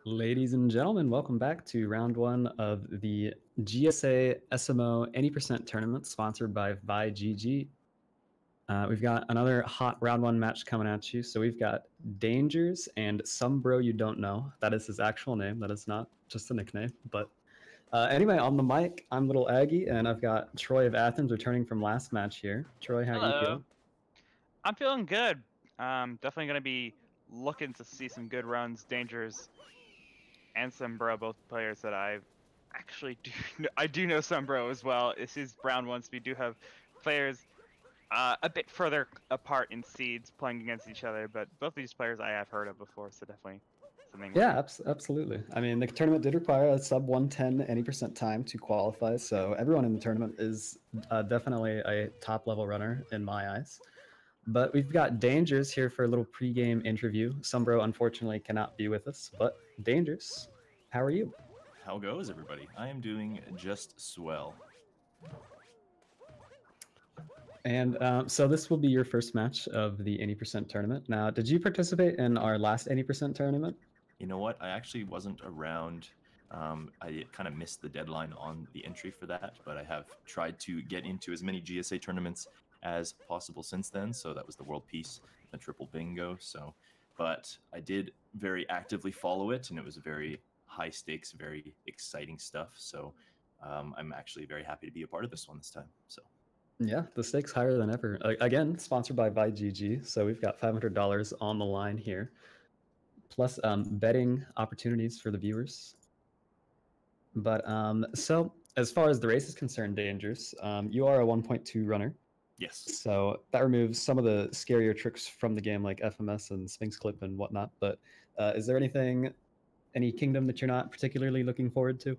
Ladies and gentlemen, welcome back to round one of the GSA SMO 80% tournament sponsored by ViGG. We've got another hot round one match coming at you. So we've got Dangers and SomeBroYouDontKnow. That is his actual name. That is not just a nickname. But anyway, on the mic, I'm Little Aggie, and I've got Troy of Athens returning from last match here. Troy, how are you feeling? I'm feeling good. Definitely going to be looking to see some good runs. Dangers and SomeBro, both players that I do know SomeBro as well. This is round one, so we do have players a bit further apart in seeds playing against each other, but both of these players I have heard of before, so definitely something. Yeah, absolutely. I mean, the tournament did require a sub 110 80% time to qualify, so everyone in the tournament is definitely a top level runner in my eyes. But we've got Dangers here for a little pregame interview. SomeBro unfortunately cannot be with us, but Dangers, how are you? How goes, everybody? I am doing just swell. And so this will be your first match of the 80% tournament. Now, did you participate in our last 80% tournament? You know what? I actually wasn't around. I kind of missed the deadline on the entry for that, but I have tried to get into as many GSA tournaments as possible since then. So that was the World Peace, the Triple Bingo. But I did very actively follow it, and it was very high stakes, very exciting stuff. So I'm actually very happy to be a part of this one this time. So. Yeah, the stakes higher than ever. Again, sponsored by ViGG. So we've got $500 on the line here, plus betting opportunities for the viewers. But so as far as the race is concerned, Dangers, you are a 1.2 runner. Yes. So that removes some of the scarier tricks from the game, like FMS and Sphinx Clip and whatnot. But is there any kingdom that you're not particularly looking forward to?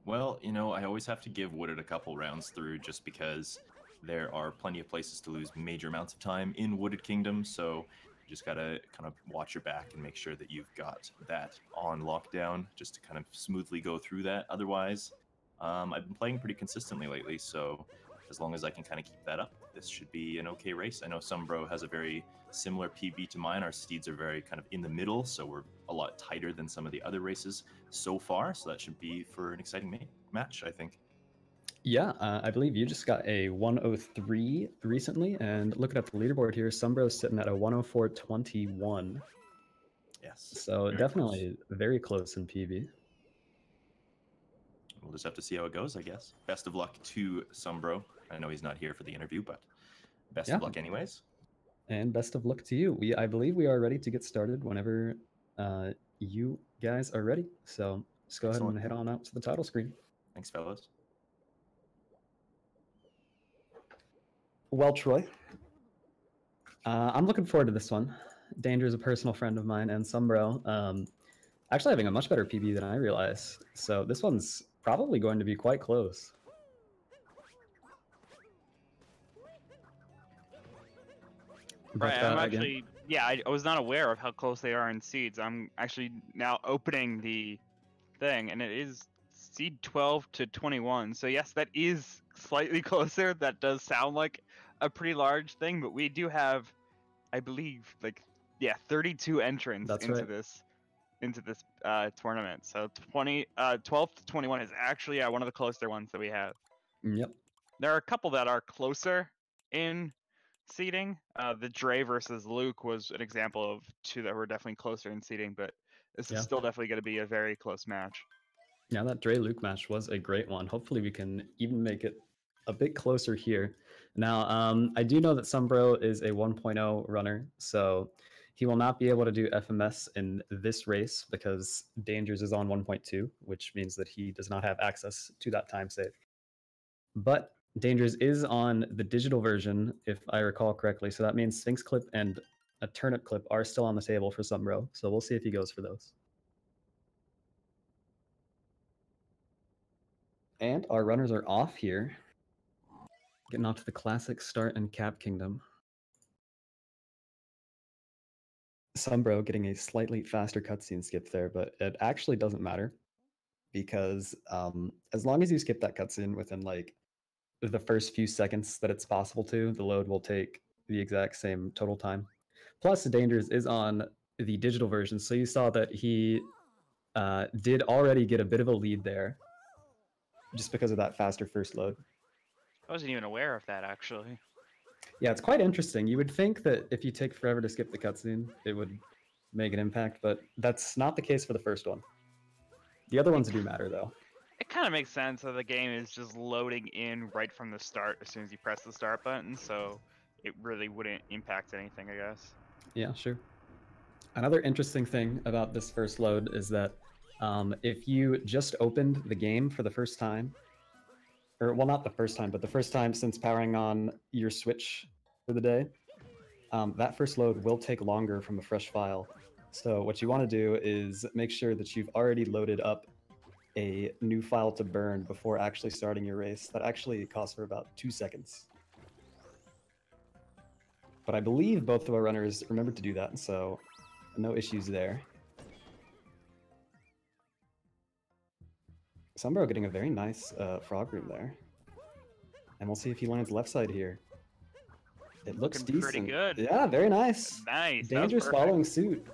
Well, you know, I always have to give Wooded a couple rounds through just because there are plenty of places to lose major amounts of time in Wooded Kingdom. So you just got to kind of watch your back and make sure that you've got that on lockdown just to kind of smoothly go through that. Otherwise, I've been playing pretty consistently lately. So as long as I can kind of keep that up, this should be an okay race. I know SomeBro has a very similar PB to mine. Our seeds are very kind of in the middle, so we're a lot tighter than some of the other races so far. So that should be for an exciting match, I think. Yeah, I believe you just got a 103 recently, and looking at the leaderboard here, SomeBro's sitting at a 104.21. Yes. So definitely very close in PB. We'll just have to see how it goes, I guess. Best of luck to SomeBro. I know he's not here for the interview, but best of luck anyways. And best of luck to you. I believe we are ready to get started whenever you guys are ready. So just go ahead and head on out to the title screen. Thanks, fellas. Well, Troy, I'm looking forward to this one. Danger is a personal friend of mine, and SomeBro actually having a much better PB than I realized. So this one's probably going to be quite close. Right, I was not aware of how close they are in seeds. I'm actually now opening the thing, and it is seed 12 to 21. So yes, that is slightly closer. That does sound like a pretty large thing, but we do have, I believe, 32 entrants into this tournament. So 12 to 21 is actually one of the closer ones that we have. Yep. There are a couple that are closer in seeding. The Dre versus Luke was an example of two that were definitely closer in seeding, but this is still definitely going to be a very close match. Yeah, that Dre-Luke match was a great one. Hopefully we can even make it a bit closer here. Now, I do know that SomeBro is a 1.0 runner, so he will not be able to do FMS in this race because Dangers is on 1.2, which means that he does not have access to that time save. But Dangers is on the digital version, if I recall correctly, so that means Sphinx Clip and a Turnip Clip are still on the table for SomeBro, so we'll see if he goes for those. And our runners are off here. Getting off to the classic start and Cap Kingdom. SomeBro getting a slightly faster cutscene skip there, but it actually doesn't matter because as long as you skip that cutscene within like the first few seconds that it's possible to, the load will take the exact same total time. Plus, Dangers is on the digital version, so you saw that he did already get a bit of a lead there, just because of that faster first load. I wasn't even aware of that, actually. Yeah, it's quite interesting. You would think that if you take forever to skip the cutscene, it would make an impact, but that's not the case for the first one. The other ones do matter, though. It kind of makes sense that the game is just loading in right from the start as soon as you press the start button, so it really wouldn't impact anything, I guess. Yeah, sure. Another interesting thing about this first load is that if you just opened the game for the first time, or well, not the first time, but the first time since powering on your Switch for the day, that first load will take longer from a fresh file. So what you want to do is make sure that you've already loaded up a new file to burn before actually starting your race. That actually costs for about 2 seconds. But I believe both of our runners remembered to do that, so no issues there. SomeBro getting a very nice frog room there. And we'll see if he lands left side here. It looks decent. Pretty good. Yeah, very nice. Nice. Dangerous following suit.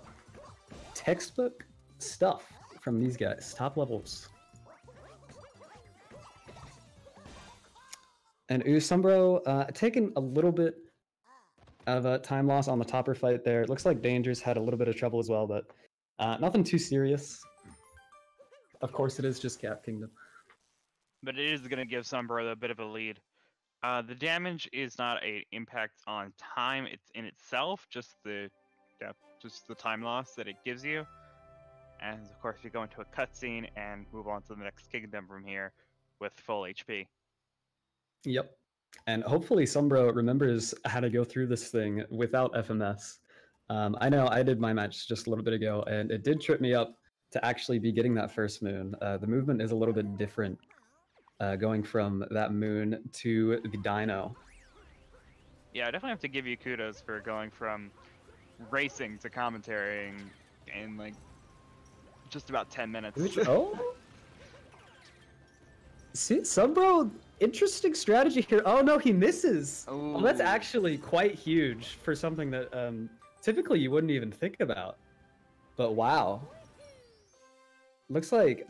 Textbook stuff from these guys. Top levels. And SomeBro taking a little bit of a time loss on the topper fight there. It looks like Dangers had a little bit of trouble as well, but nothing too serious. Of course, it is just Cap Kingdom. But it is going to give SomeBro a bit of a lead. The damage is not an impact on time in itself, just the time loss that it gives you. And of course, you go into a cutscene and move on to the next kingdom from here with full HP. Yep. And hopefully SomeBro remembers how to go through this thing without FMS. I know I did my match just a little bit ago, and it did trip me up to actually be getting that first moon. The movement is a little bit different going from that moon to the dino. Yeah, I definitely have to give you kudos for going from racing to commentarying in like just about 10 minutes. Oh? See, SomeBro, interesting strategy here. Oh no, he misses. Well, that's actually quite huge for something that typically you wouldn't even think about. But wow. Looks like,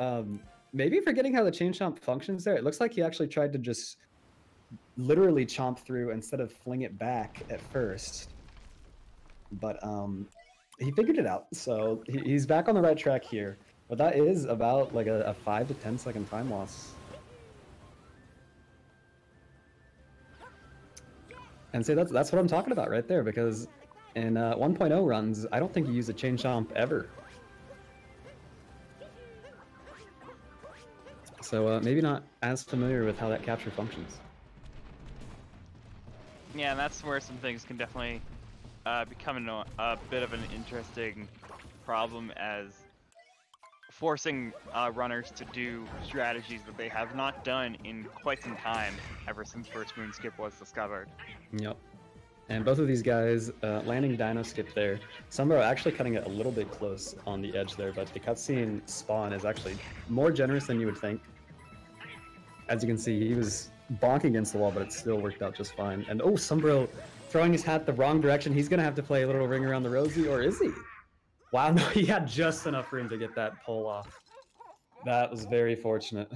maybe forgetting how the chain chomp functions there, it looks like he actually tried to just literally chomp through instead of fling it back at first. But he figured it out, so he's back on the right track here. But that is about like a 5 to 10 second time loss. And see, that's what I'm talking about right there, because in 1.0 runs, I don't think you use a chain chomp ever. So maybe not as familiar with how that capture functions. Yeah, and that's where some things can definitely become a bit of an interesting problem, as forcing runners to do strategies that they have not done in quite some time ever since First Moon Skip was discovered. Yep. And both of these guys landing Dino Skip there. SomeBro actually cutting it a little bit close on the edge there, but the cutscene spawn is actually more generous than you would think. As you can see, he was bonking against the wall, but it still worked out just fine. And oh, SomeBro throwing his hat the wrong direction. He's going to have to play a little ring around the rosy, or is he? Wow, no, he had just enough room to get that pull off. That was very fortunate.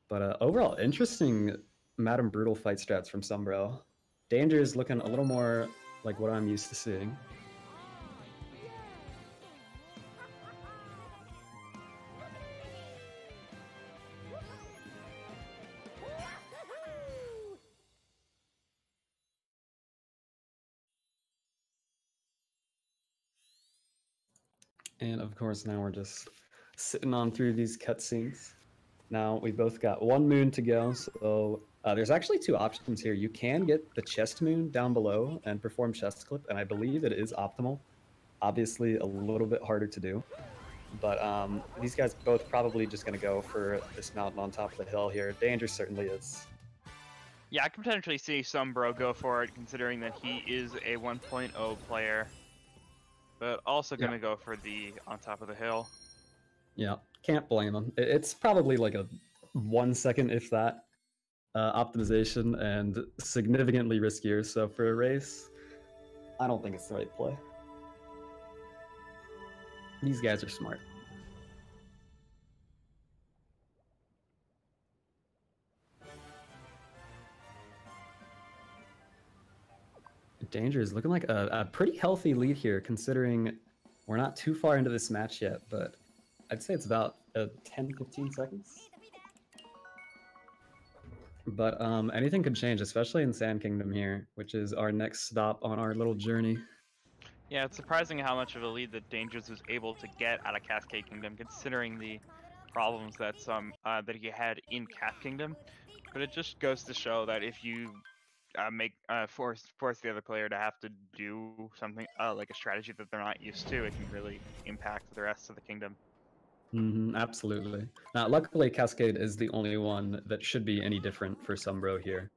But overall, interesting Madam Brutal fight strats from SomeBro. Danger is looking a little more like what I'm used to seeing. And of course, now we're just sitting on through these cutscenes. Now we both got one moon to go, so there's actually two options here. You can get the chest moon down below and perform chest clip, and I believe it is optimal. Obviously a little bit harder to do, but these guys both probably just going to go for this mountain on top of the hill here. Danger certainly is. Yeah, I can potentially see SomeBro go for it, considering that he is a 1.0 player. But also going to go for the on top of the hill. Yeah, can't blame him. It's probably like a 1 second, if that, optimization and significantly riskier. So for a race, I don't think it's the right play. These guys are smart. Danger is looking like a pretty healthy lead here, considering we're not too far into this match yet, but I'd say it's about 10-15 seconds. But anything could change, especially in Sand Kingdom here, which is our next stop on our little journey. Yeah, it's surprising how much of a lead that Dangers was able to get out of Cascade Kingdom, considering the problems that that he had in Cat Kingdom. But it just goes to show that if you force the other player to have to do something like a strategy that they're not used to, it can really impact the rest of the kingdom. Absolutely. Now, luckily, Cascade is the only one that should be any different for SomeBro here.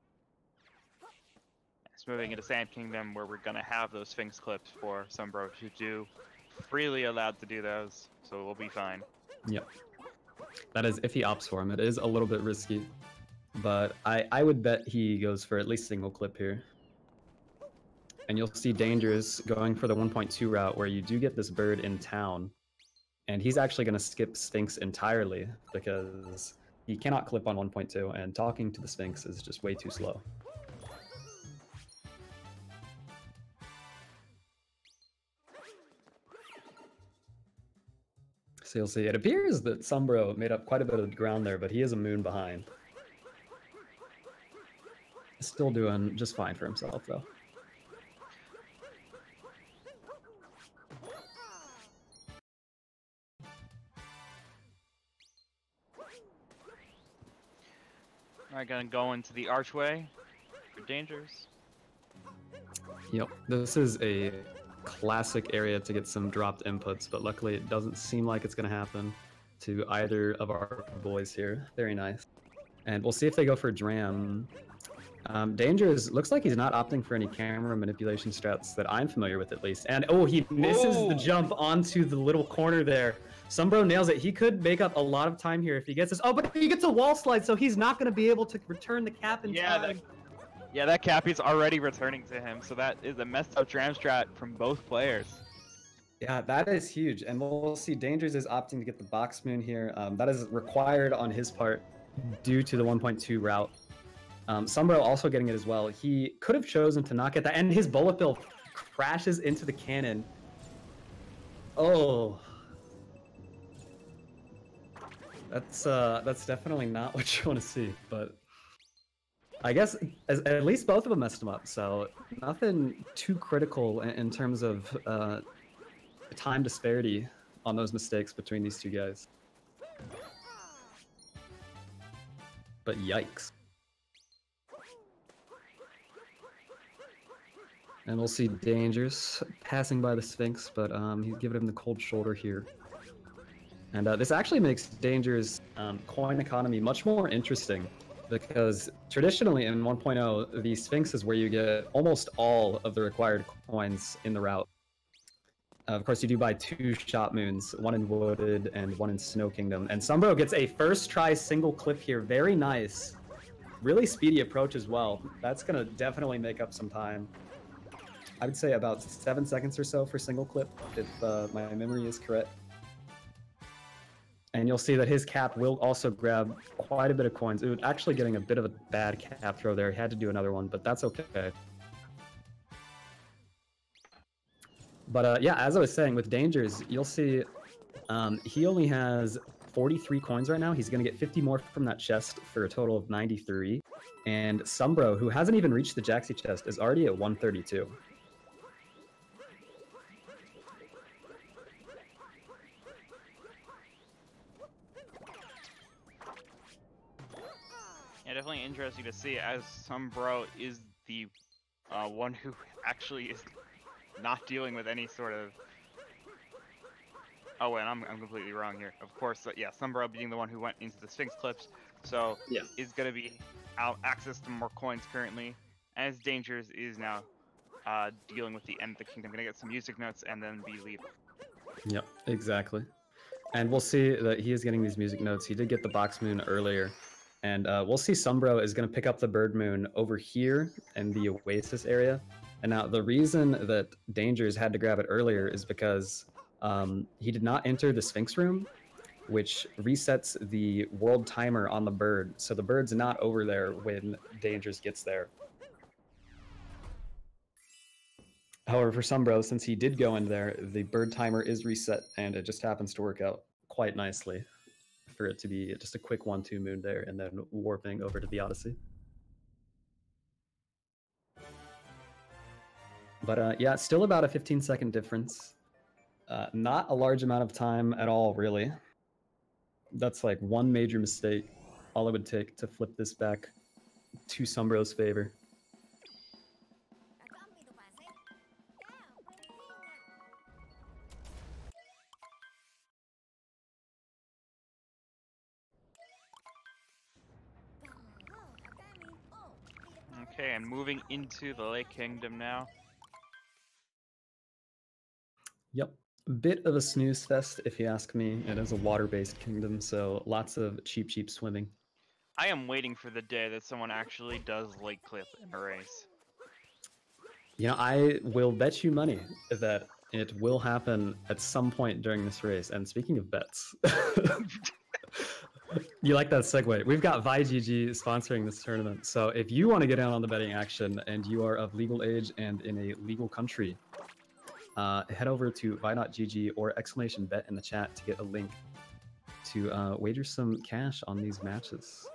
It's moving into Sand Kingdom, where we're gonna have those Sphinx clips for SomeBro to do. Freely allowed to do those, so we'll be fine. Yep. That is if he opts for him. It is a little bit risky, but I would bet he goes for at least single clip here. And you'll see Dangerous going for the 1.2 route, where you do get this bird in town. And he's actually going to skip Sphinx entirely because he cannot clip on 1.2, and talking to the Sphinx is just way too slow. So you'll see, it appears that SomeBro made up quite a bit of ground there, but he is a moon behind. Still doing just fine for himself, though. Alright, gonna go into the archway for Dangers. Yep, this is a classic area to get some dropped inputs, but luckily it doesn't seem like it's going to happen to either of our boys here. Very nice. And we'll see if they go for Dram. Dangers looks like he's not opting for any camera manipulation strats that I'm familiar with, at least. And oh, he misses the jump onto the little corner there. SomeBro nails it. He could make up a lot of time here if he gets this. Oh, but he gets a wall slide, so he's not going to be able to return the cap in time. Yeah, that Cappy's already returning to him, so that is a messed up Dram strat from both players. Yeah, that is huge, and we'll see Dangers is opting to get the box moon here. That is required on his part due to the 1.2 route. SomeBro also getting it as well. He could have chosen to not get that, and his bullet bill crashes into the cannon. Oh. That's definitely not what you want to see, but I guess at least both of them messed him up, so nothing too critical in terms of time disparity on those mistakes between these two guys. But yikes. And we'll see Dangers passing by the Sphinx, but he's giving him the cold shoulder here. And this actually makes Dangers' coin economy much more interesting, because traditionally in 1.0, the Sphinx is where you get almost all of the required coins in the route. Of course, you do buy 2 shot moons, one in Wooded and one in Snow Kingdom. And SomeBro gets a first try single clip here. Very nice. Really speedy approach as well. That's going to definitely make up some time. I would say about 7 seconds or so for single clip, if my memory is correct. And you'll see that his cap will also grab quite a bit of coins. It was actually getting a bit of a bad cap throw there. He had to do another one, but that's okay. But yeah, as I was saying, with Dangers, you'll see he only has 43 coins right now. He's going to get 50 more from that chest for a total of 93. And SomeBro, who hasn't even reached the Jaxi chest, is already at 132. Yeah, definitely interesting to see, as SomeBro is the one who actually is not dealing with any sort of... Oh, and I'm completely wrong here. Of course, yeah, SomeBro being the one who went into the Sphinx clips, so yeah, is going to be out access to more coins currently, as Dangers is now dealing with the end of the kingdom. Going to get some music notes and then be leaving. Yep, exactly. And we'll see that he is getting these music notes. He did get the box moon earlier. And we'll see SomeBro is going to pick up the bird moon over here in the Oasis area. And now the reason that Dangers had to grab it earlier is because He did not enter the Sphinx room, which resets the world timer on the bird, so the bird's not over there when Dangers gets there. However, for SomeBro, since he did go in there, the bird timer is reset, and it just happens to work out quite nicely for it to be just a quick 1-2 moon there, and then warping over to the Odyssey. But yeah, still about a 15-second difference. Not a large amount of time at all, really. That's like one major mistake, all it would take to flip this back to SomeBro's favor. Okay, and moving into the Lake Kingdom now. Yep. Bit of a snooze fest, if you ask me. It is a water-based kingdom, so lots of cheap swimming. I am waiting for the day that someone actually does lake clip in a race. You know, I will bet you money that it will happen at some point during this race. And speaking of bets, you like that segue. We've got ViGG sponsoring this tournament. So if you want to get in on the betting action and you are of legal age and in a legal country, head over to vi.gg or !bet in the chat to get a link to wager some cash on these matches.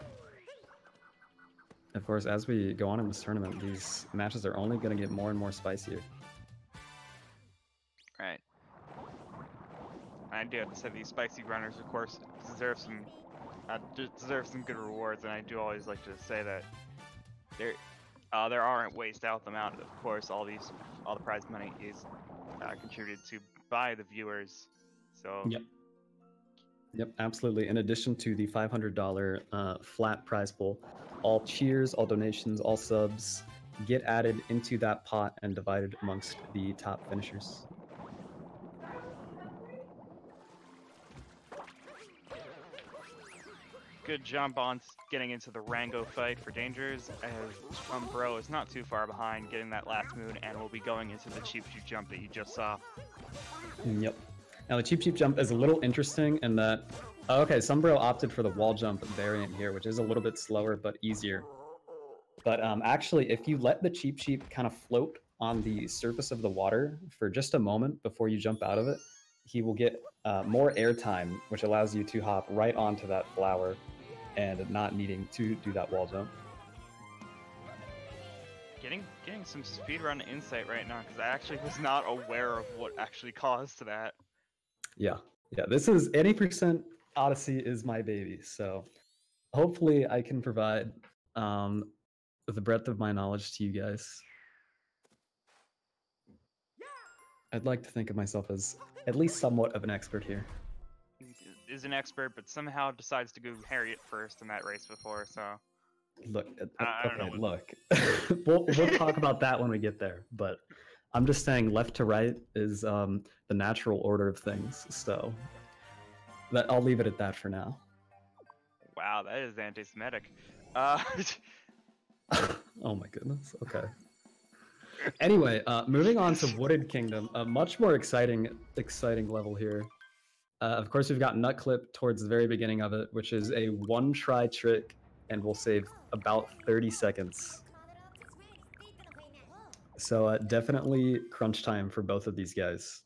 Of course, as we go on in this tournament, these matches are only going to get more and more spicier. Right. I do have to say these spicy runners, of course, deserve some good rewards, and I do always like to say that there aren't ways to out them out. Of course, all the prize money is contributed to by the viewers. So. Yep, absolutely. In addition to the $500 flat prize pool, all cheers, all donations, all subs get added into that pot and divided amongst the top finishers. Good jump on getting into the Rango fight for Dangers, as SomeBro is not too far behind getting that last moon and will be going into the cheap jump that you just saw. Yep. Now the cheap jump is a little interesting in that, okay, SomeBro opted for the wall jump variant here, which is a little bit slower but easier. But actually, if you let the cheap kind of float on the surface of the water for just a moment before you jump out of it, he will get more air time, which allows you to hop right onto that flower and not needing to do that wall jump. Getting some speedrun insight right now, because I actually was not aware of what actually caused that. Yeah, this is any percent Odyssey is my baby, so hopefully I can provide the breadth of my knowledge to you guys. I'd like to think of myself as at least somewhat of an expert here. Is an expert, but somehow decides to go Harriet first in that race before, so... Look, okay, look. we'll talk about that when we get there, but I'm just saying left to right is the natural order of things, so I'll leave it at that for now. Wow, that is anti-Semitic. Oh my goodness, okay. Anyway, moving on to Wooded Kingdom, a much more exciting level here. Of course, we've got Nut Clip towards the very beginning of it, which is a one-try trick and will save about 30 seconds. So definitely crunch time for both of these guys.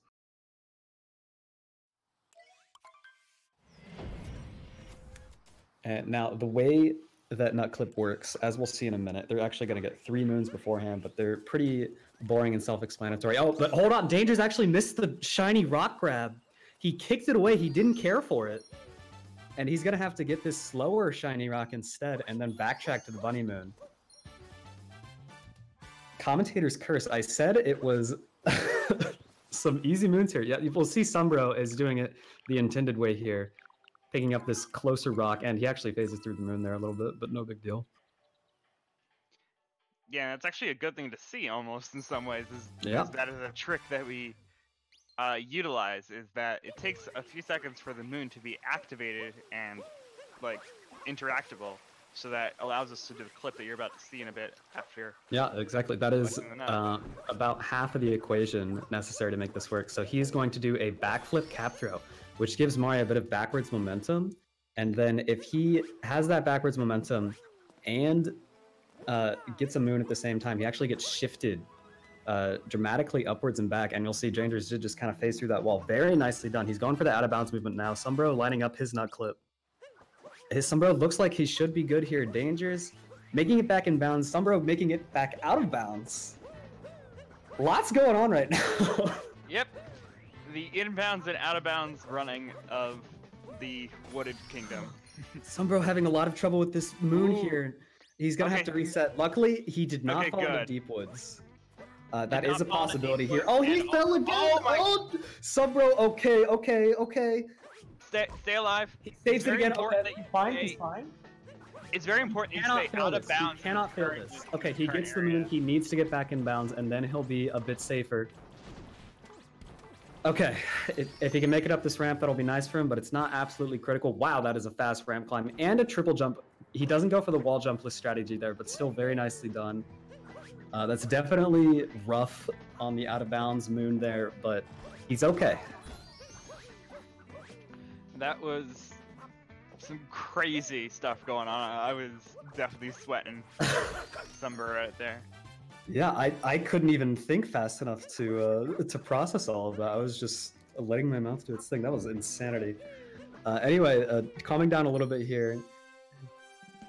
And now the way that Nut Clip works, as we'll see in a minute, they're actually going to get 3 moons beforehand, but they're pretty boring and self-explanatory. Oh, but hold on, Dangers actually missed the shiny rock grab. He kicked it away, he didn't care for it. And he's going to have to get this slower shiny rock instead and then backtrack to the bunny moon. Commentator's curse. I said it was some easy moons here. Yeah, we'll see SomeBro is doing it the intended way here, picking up this closer rock, and he actually phases through the moon there a little bit, but no big deal. Yeah, it's actually a good thing to see almost in some ways. That is a trick that we utilize, is that it takes a few seconds for the moon to be activated and like interactable, so that allows us to do the clip that you're about to see in a bit after. Yeah, exactly. That is about half of the equation necessary to make this work. So he's going to do a backflip cap throw, which gives Mario a bit of backwards momentum. And then if he has that backwards momentum and gets a moon at the same time, he actually gets shifted dramatically upwards and back. And you'll see DDangers did just kind of phase through that wall. Very nicely done. He's going for the out of bounds movement now. SomeBro lining up his nut clip. His SomeBro looks like he should be good here. DDangers making it back in bounds. SomeBro making it back out of bounds. Lots going on right now. Yep. The inbounds and out of bounds running of the Wooded Kingdom. SomeBro having a lot of trouble with this moon here. He's going to have to reset. Luckily, he did not fall in the deep woods. That is a possibility here. Oh, he fell again! Oh, SomeBro, okay. Stay alive. He saves it again. Okay, he's fine. It's very important you stay out of bounds. He cannot fail this. Okay, he gets the moon. He needs to get back in bounds, and then he'll be a bit safer. Okay, if he can make it up this ramp, that'll be nice for him, but it's not absolutely critical. Wow, that is a fast ramp climb and a triple jump. He doesn't go for the wall jumpless strategy there, but still very nicely done. That's definitely rough on the out of bounds moon there, but he's okay. That was some crazy stuff going on. I was definitely sweating SomeBro right there. Yeah, I couldn't even think fast enough to process all of that. I was just letting my mouth do its thing. That was insanity. Anyway, calming down a little bit here.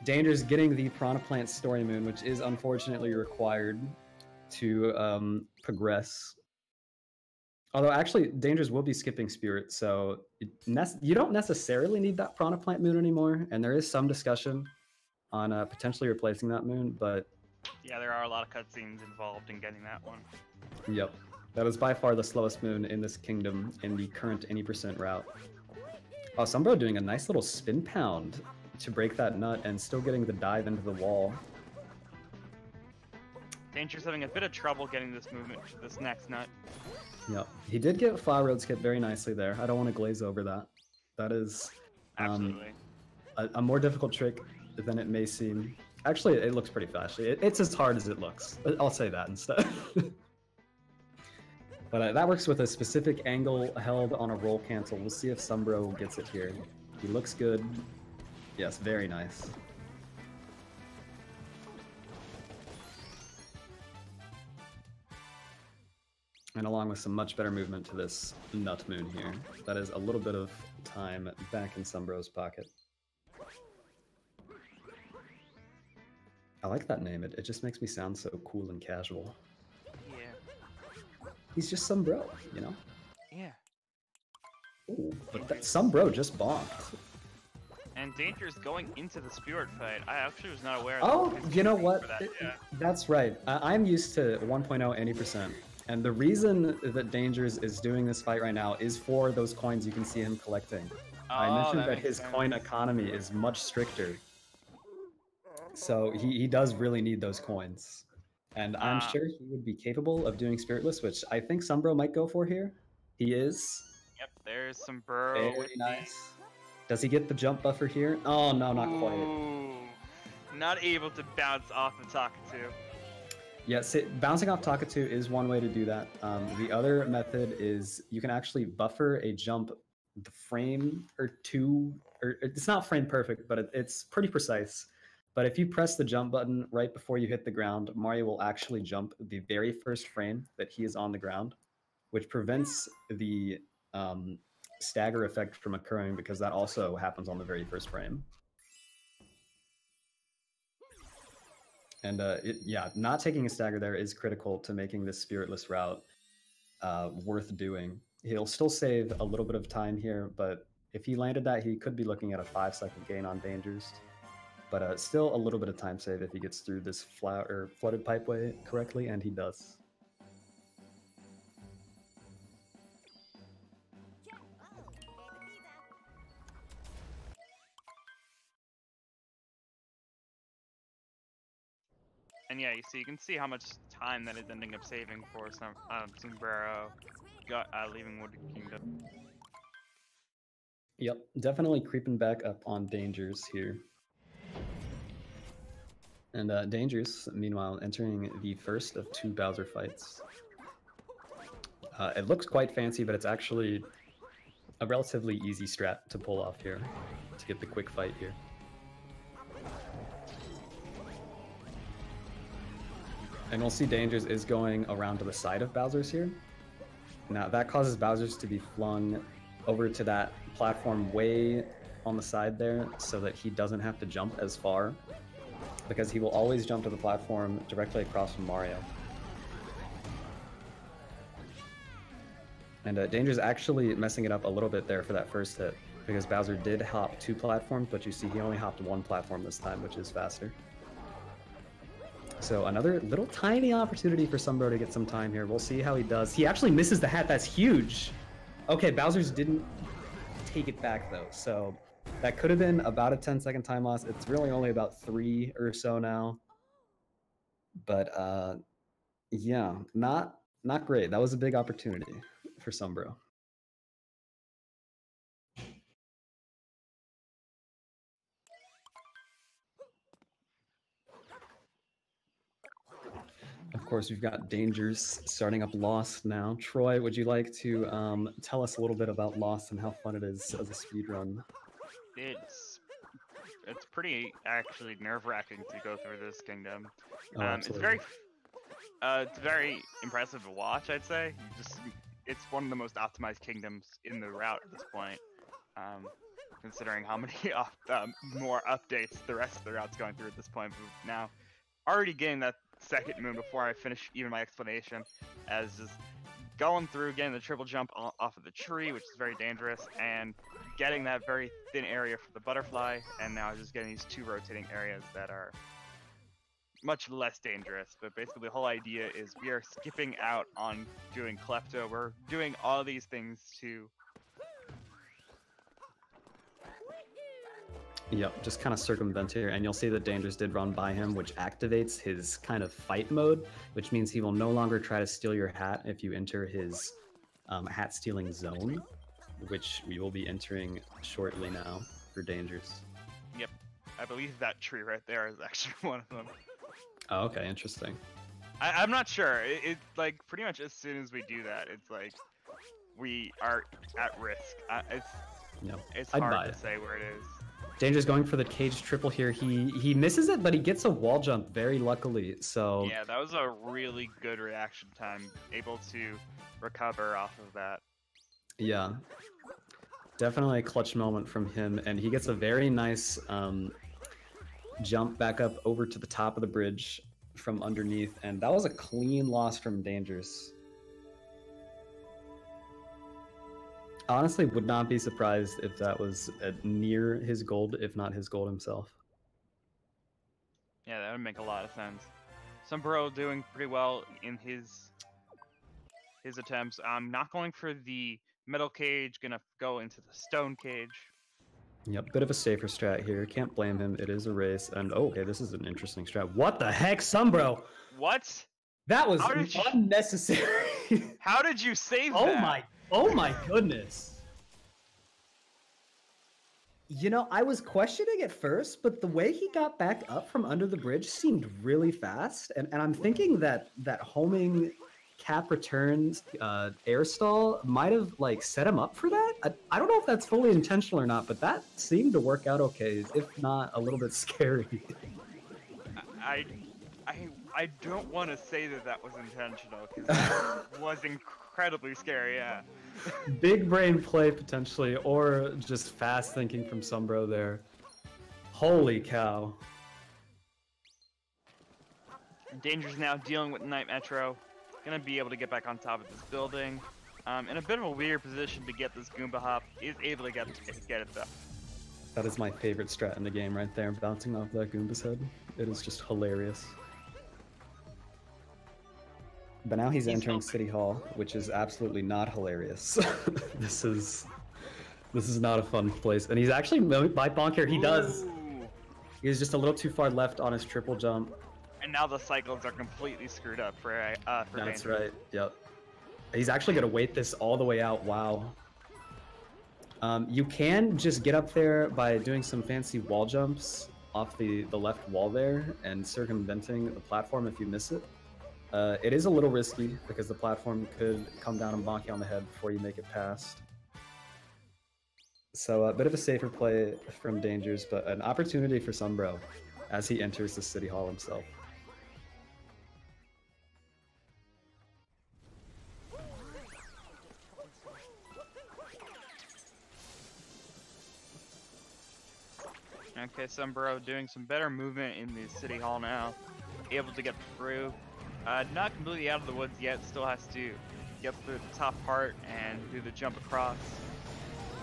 DDangers getting the Piranha Plant Story Moon, which is unfortunately required to progress. Although actually, DDangers will be skipping Spirit, so you don't necessarily need that Piranha Plant Moon anymore, and there is some discussion on potentially replacing that moon, but... Yeah, there are a lot of cutscenes involved in getting that one. Yep. That is by far the slowest moon in this kingdom in the current any % route. Oh, SomeBro doing a nice little spin pound to break that nut and still getting the dive into the wall. DDangers having a bit of trouble getting this movement to this next nut. Yep. He did get Flower Road skip very nicely there. I don't want to glaze over that. That is absolutely a more difficult trick than it may seem. Actually, it looks pretty fast. It's as hard as it looks. I'll say that instead. But that works with a specific angle held on a roll cancel. We'll see if SomeBro gets it here. He looks good. Yes, very nice. And along with some much better movement to this nut moon here. That is a little bit of time back in SomeBro's pocket. I like that name. It just makes me sound so cool and casual. Yeah. He's just SomeBro, you know? Yeah. Ooh, but that SomeBro just bonked. And DDangers going into the Spirit fight. I actually was not aware of that. Oh, you know what? Yeah. That's right. I'm used to 1.0 any %. And the reason that DDangers is doing this fight right now is for those coins you can see him collecting. I mentioned that his coin economy is much stricter. So he does really need those coins. And I'm sure he would be capable of doing Spiritless, which I think SomeBro might go for here. He is. Yep, there's SomeBro. Very nice. Does he get the jump buffer here? Oh, no, not quite. Not able to bounce off of Takatu. Yes, bouncing off Takatu is one way to do that. The other method is you can actually buffer a jump the frame or two, or it's not frame perfect, but it's pretty precise. But if you press the jump button right before you hit the ground, Mario will actually jump the very first frame that he is on the ground, which prevents the stagger effect from occurring because that also happens on the very first frame. And yeah, not taking a stagger there is critical to making this Spiritless route worth doing. He'll still save a little bit of time here, but if he landed that, he could be looking at a 5-second gain on DDangers. But still a little bit of time save if he gets through this flooded pipeway correctly, and he does. And yeah, you can see how much time that is ending up saving for SomeBro leaving Wooded Kingdom. Yep, definitely creeping back up on DDangers here. And Dangers, meanwhile, entering the first of 2 Bowser fights. It looks quite fancy, but it's actually a relatively easy strat to pull off here, to get the quick fight here. And we'll see Dangers is going around to the side of Bowser's here. Now that causes Bowser's to be flung over to that platform way on the side there so that he doesn't have to jump as far, because he will always jump to the platform directly across from Mario. And Danger's actually messing it up a little bit there for that first hit, because Bowser did hop 2 platforms, but you see he only hopped 1 platform this time, which is faster. So another little tiny opportunity for SomeBro to get some time here. We'll see how he does. He actually misses the hat. That's huge. Okay, Bowser's didn't take it back though, so that could have been about a 10-second time loss. It's really only about 3 or so now. But yeah, not great. That was a big opportunity for SomeBro. Of course, we've got Dangers starting up Lost now. Troy, would you like to tell us a little bit about Lost and how fun it is as a speedrun? It's pretty actually nerve-wracking to go through this kingdom. It's very impressive to watch, I'd say. It's one of the most optimized kingdoms in the route at this point, considering how many more updates the rest of the route's going through at this point. But now, already getting that second moon before I finish even my explanation, as just going through, getting the triple jump off of the tree, which is very dangerous, and getting that very thin area for the butterfly, and now just getting these 2 rotating areas that are much less dangerous. But basically the whole idea is we are skipping out on doing Klepto. We're doing all these things to... Yep, just kind of circumvent here, and you'll see that Dangers did run by him, which activates his kind of fight mode, which means he will no longer try to steal your hat if you enter his hat stealing zone, which we will be entering shortly now for Dangers. Yep, I believe that tree right there is actually one of them. Oh, okay, interesting. I'm not sure. It's like pretty much as soon as we do that, it's like we are at risk. It's hard to say where it is. Danger's going for the cage triple here. He misses it, but he gets a wall jump very luckily. So yeah, that was a really good reaction time. Able to recover off of that. Yeah, definitely a clutch moment from him, and he gets a very nice jump back up over to the top of the bridge from underneath, and that was a clean loss from Dangers. Honestly, would not be surprised if that was near his gold, if not his gold himself. Yeah, that would make a lot of sense. SomeBro doing pretty well in his attempts. I'm not going for the metal cage, gonna go into the stone cage. Yep, bit of a safer strat here. Can't blame him. It is a race, and oh, okay, this is an interesting strat. What the heck, SomeBro? What? That was unnecessary. How did you save that? Oh my goodness. You know, I was questioning at first, but the way he got back up from under the bridge seemed really fast. And I'm thinking that homing cap returns air stall might have like set him up for that. I don't know if that's fully intentional or not, but that seemed to work out okay, if not a little bit scary. I don't want to say that was intentional, because that was incredibly scary, yeah. Big brain play potentially, or just fast thinking from SomeBro there. Holy cow. Danger's now dealing with Night Metro. Gonna be able to get back on top of this building. In a bit of a weird position to get this Goomba hop. Is able to get it though. That is my favorite strat in the game right there, bouncing off that Goomba's head. It is just hilarious. But now he's entering City Hall, which is absolutely not hilarious. This is not a fun place. And he's actually by bonk here. He does. He's just a little too far left on his triple jump. And now the cycles are completely screwed up for That's right. Yep. He's actually gonna wait this all the way out. Wow. You can just get up there by doing some fancy wall jumps off the left wall there and circumventing the platform if you miss it. It is a little risky because the platform could come down and bonk you on the head before you make it past. So a bit of a safer play from Dangers, but an opportunity for SomeBro as he enters the City Hall himself. Okay, SomeBro doing some better movement in the City Hall now. Able to get through. Not completely out of the woods yet, still has to get through the top part and do the jump across.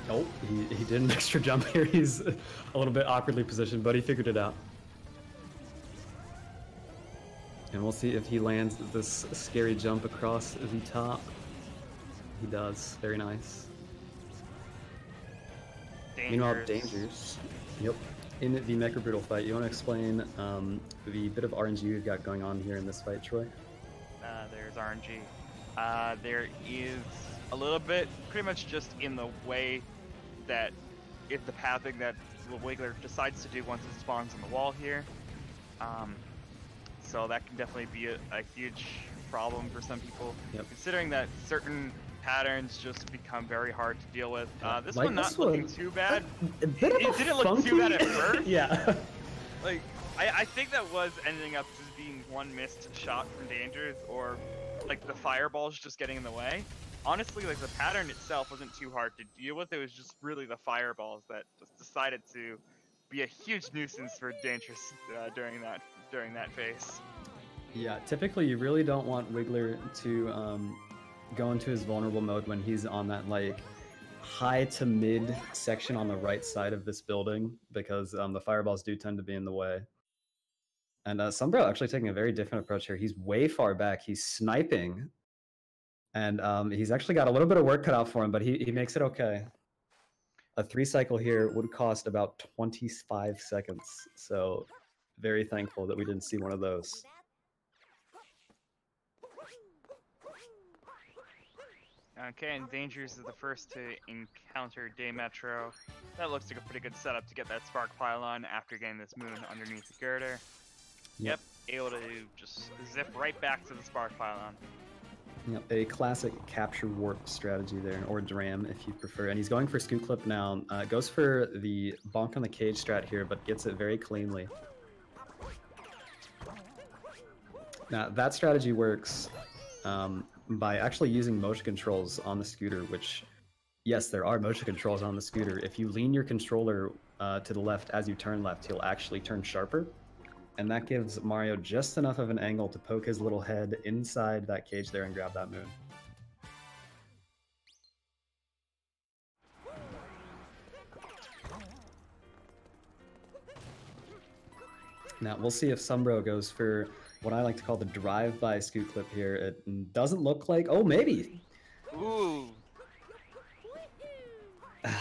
Oh, he did an extra jump here. He's a little bit awkwardly positioned, but he figured it out. And we'll see if he lands this scary jump across the top. He does. Very nice. Dangers. Meanwhile, Dangers. Yep. In the Mecha Brutal fight, you want to explain the bit of RNG we've got going on here in this fight, Troy? There's RNG. There is a little bit, pretty much just in the way that if the pathing that the Wiggler decides to do once it spawns on the wall here. So that can definitely be a huge problem for some people. Yep. Considering that certain patterns just become very hard to deal with. This like one not looking too bad. It didn't look too bad at first. Yeah. Like, I think that was ending up just being one missed shot from Dangers, or like the fireballs just getting in the way. Honestly, like the pattern itself wasn't too hard to deal with. It was just really the fireballs that just decided to be a huge nuisance for Dangers during that phase. Yeah, typically you really don't want Wiggler to go into his vulnerable mode when he's on that like high to mid section on the right side of this building, because the fireballs do tend to be in the way. And SomeBro actually taking a very different approach here. He's way far back. He's sniping. And he's actually got a little bit of work cut out for him, but he makes it okay. A 3 cycle here would cost about 25 seconds. So very thankful that we didn't see one of those. Okay, and Dangers is the first to encounter Day Metro. That looks like a pretty good setup to get that spark pylon after getting this moon underneath the girder. Yep, able to just zip right back to the spark pylon. Yep, a classic capture warp strategy there, or dram if you prefer. And he's going for scoop clip now. Goes for the bonk on the cage strat here, but gets it very cleanly. Now that strategy works by actually using motion controls on the scooter, which, yes, there are motion controls on the scooter. If you lean your controller to the left as you turn left, he'll actually turn sharper. And that gives Mario just enough of an angle to poke his little head inside that cage there and grab that moon. Now, we'll see if SomeBro goes for what I like to call the drive-by scoot clip here. It doesn't look like... Oh, maybe! Ooh!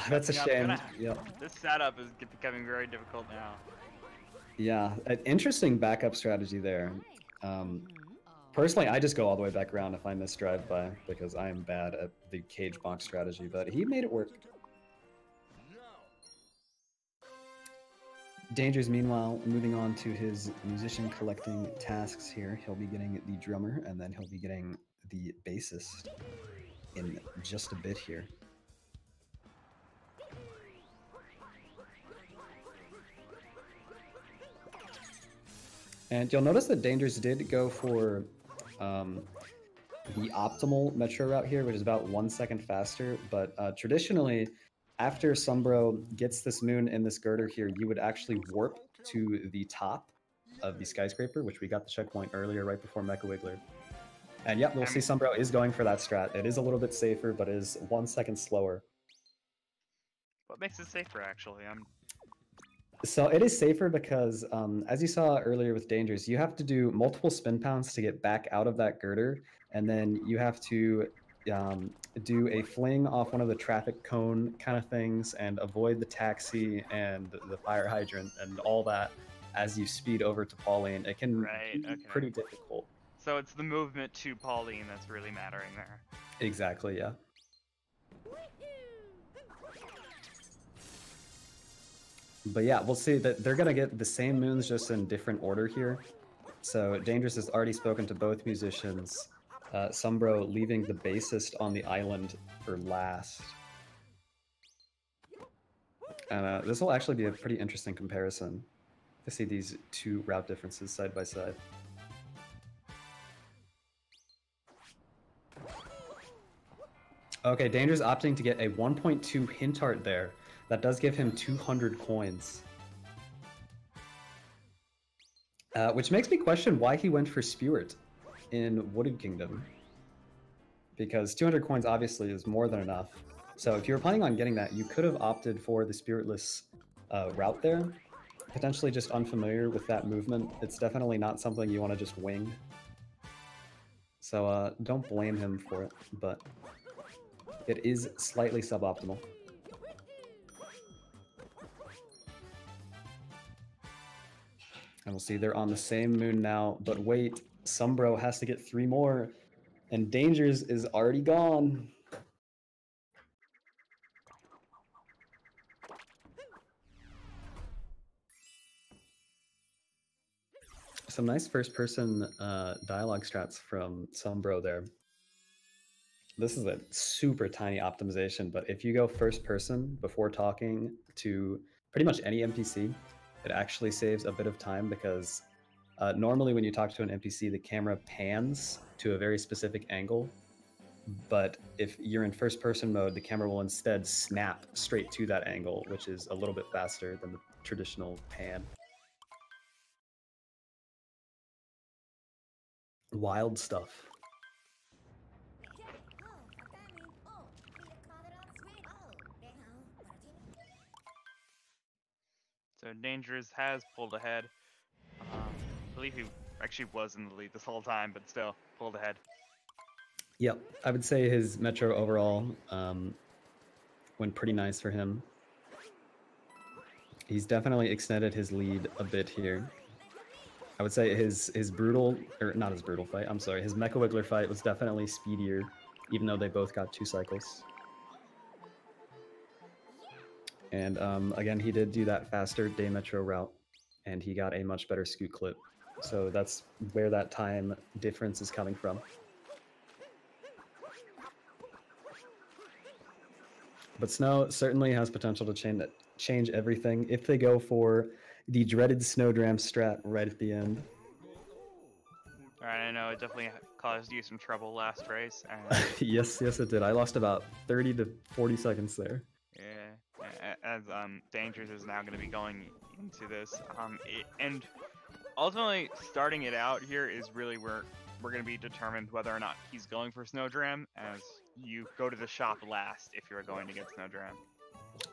That's a shame. Yep. This setup is becoming very difficult now. Yeah, an interesting backup strategy there. Personally, I just go all the way back around if I miss drive-by, because I am bad at the cage box strategy, but he made it work. Dangers, meanwhile, moving on to his musician collecting tasks here. He'll be getting the drummer, and then he'll be getting the bassist in just a bit here. And you'll notice that Dangers did go for the optimal Metro route here, which is about 1 second faster, but traditionally, after SomeBro gets this moon in this girder here, you would actually warp to the top of the skyscraper, which we got the checkpoint earlier right before Mecha Wiggler. And yep, we'll see SomeBro is going for that strat. It is a little bit safer, but is 1 second slower. What makes it safer, actually? So it is safer because, as you saw earlier with Dangers, you have to do multiple spin pounds to get back out of that girder, and then you have to do a fling off one of the traffic cone kind of things and avoid the taxi and the fire hydrant and all that as you speed over to Pauline. It can be pretty difficult. So it's the movement to Pauline that's really mattering there. Exactly, yeah. But yeah, we'll see that they're gonna get the same moons just in different order here. So Dangerous has already spoken to both musicians. SomeBro leaving the bassist on the island for last. And this will actually be a pretty interesting comparison to see these two route differences side by side. Okay, Danger's opting to get a 1.2 hint art there. That does give him 200 coins. Which makes me question why he went for Spewart in Wooded Kingdom. Because 200 coins obviously is more than enough. So if you were planning on getting that, you could have opted for the Spiritless route there. Potentially just unfamiliar with that movement. It's definitely not something you want to just wing. So don't blame him for it, but it is slightly suboptimal. And we'll see they're on the same moon now, but wait, SomeBro has to get 3 more, and Dangers is already gone. Some nice first-person dialogue strats from SomeBro there. This is a super tiny optimization, but if you go first-person before talking to pretty much any NPC, it actually saves a bit of time because normally when you talk to an NPC, the camera pans to a very specific angle, but if you're in first-person mode, the camera will instead snap straight to that angle, which is a little bit faster than the traditional pan. Wild stuff. So Dangerous has pulled ahead. I believe he actually was in the lead this whole time, but still pulled ahead. Yep, I would say his Metro overall went pretty nice for him. He's definitely extended his lead a bit here. I would say his brutal, or not his brutal fight, I'm sorry, his Mecha Wiggler fight was definitely speedier, even though they both got 2 cycles. And again, he did do that faster day Metro route, and he got a much better scoot clip. So that's where that time difference is coming from. But Snow certainly has potential to change everything if they go for the dreaded Snowdram strat right at the end. Alright, I know it definitely caused you some trouble last race. And... yes, it did. I lost about 30 to 40 seconds there. Yeah, as Dangers is now going to be going into this. And ultimately, starting it out here is really where we're going to be determined whether or not he's going for Snowdram, as you go to the shop last if you're going to get Snowdram.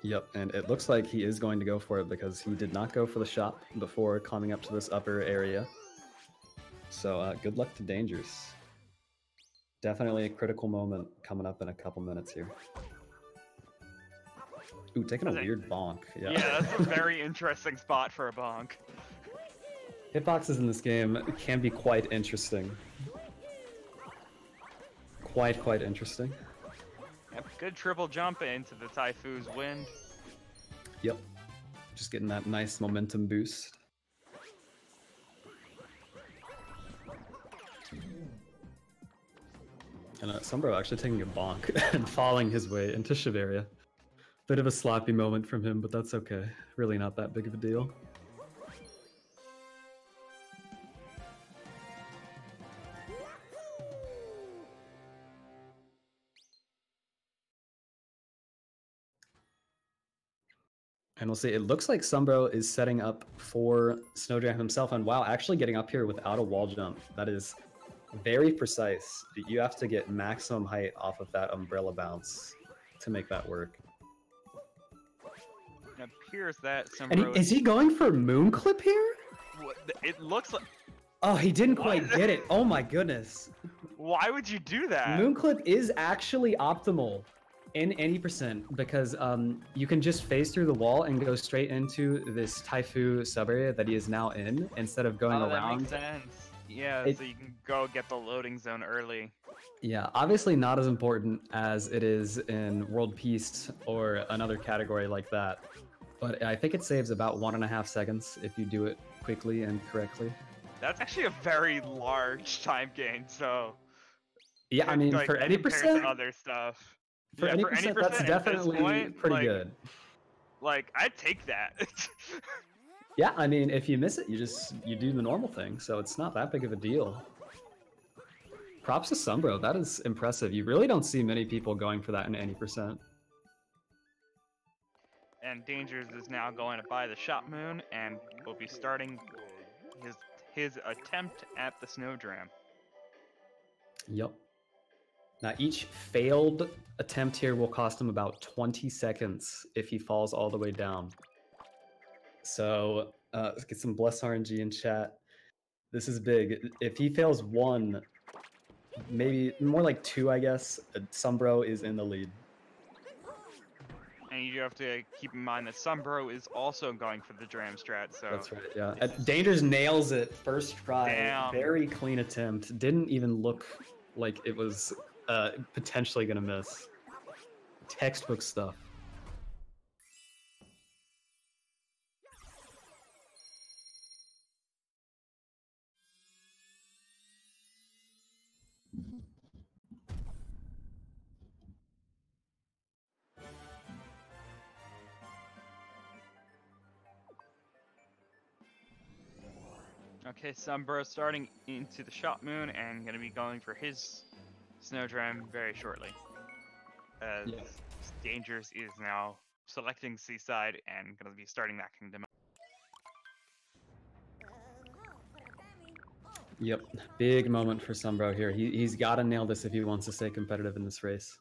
Yep, and it looks like he is going to go for it because he did not go for the shop before coming up to this upper area. So good luck to Dangers. Definitely a critical moment coming up in a couple minutes here. Ooh, taking a weird bonk. Yeah, that's a very interesting spot for a bonk. Hitboxes in this game can be quite interesting. Quite interesting. Yep, good triple jump into the Taifu's wind. Yep, just getting that nice momentum boost. And SomeBro actually taking a bonk and falling his way into Shiveria. Bit of a sloppy moment from him, but that's okay. Really not that big of a deal. And we'll see, it looks like SomeBro is setting up for Snowdram himself, and wow, actually getting up here without a wall jump. That is very precise. You have to get maximum height off of that umbrella bounce to make that work. It appears that SomeBro... Is he going for moon clip here? It looks like... Oh, he didn't quite get it. Oh my goodness. Why would you do that? Moon clip is actually optimal in any percent because you can just phase through the wall and go straight into this Taifu sub-area that he is now in instead of going around. That makes sense. Yeah, so you can go get the loading zone early. Yeah, obviously not as important as it is in World Peace or another category like that. But I think it saves about 1.5 seconds if you do it quickly and correctly. That's actually a very large time gain. So yeah, I mean, like, for any compared percent, to other stuff. for any percent, that's at this definitely point, pretty like, good. Like, I'd take that. Yeah, I mean, if you miss it, you do the normal thing, so it's not that big of a deal. Props to SomeBro, that is impressive. You really don't see many people going for that in any percent. And Dangers is now going to buy the shot moon, and will be starting his attempt at the snowdram. Yep. Now each failed attempt here will cost him about 20 seconds if he falls all the way down. So let's get some bless RNG in chat. This is big. If he fails one, maybe more like two, I guess, SomeBro is in the lead. And you have to keep in mind that SomeBro is also going for the dram strat. So that's right. Yeah. Dangers nails it first try. Damn. Very clean attempt. Didn't even look like it was potentially gonna miss. Textbook stuff. Okay, SomeBro starting into the shot moon and going to be going for his snowdram very shortly. As Yeah. Dangers is now selecting Seaside and going to be starting that kingdom. Yep, big moment for SomeBro here. He's got to nail this if he wants to stay competitive in this race.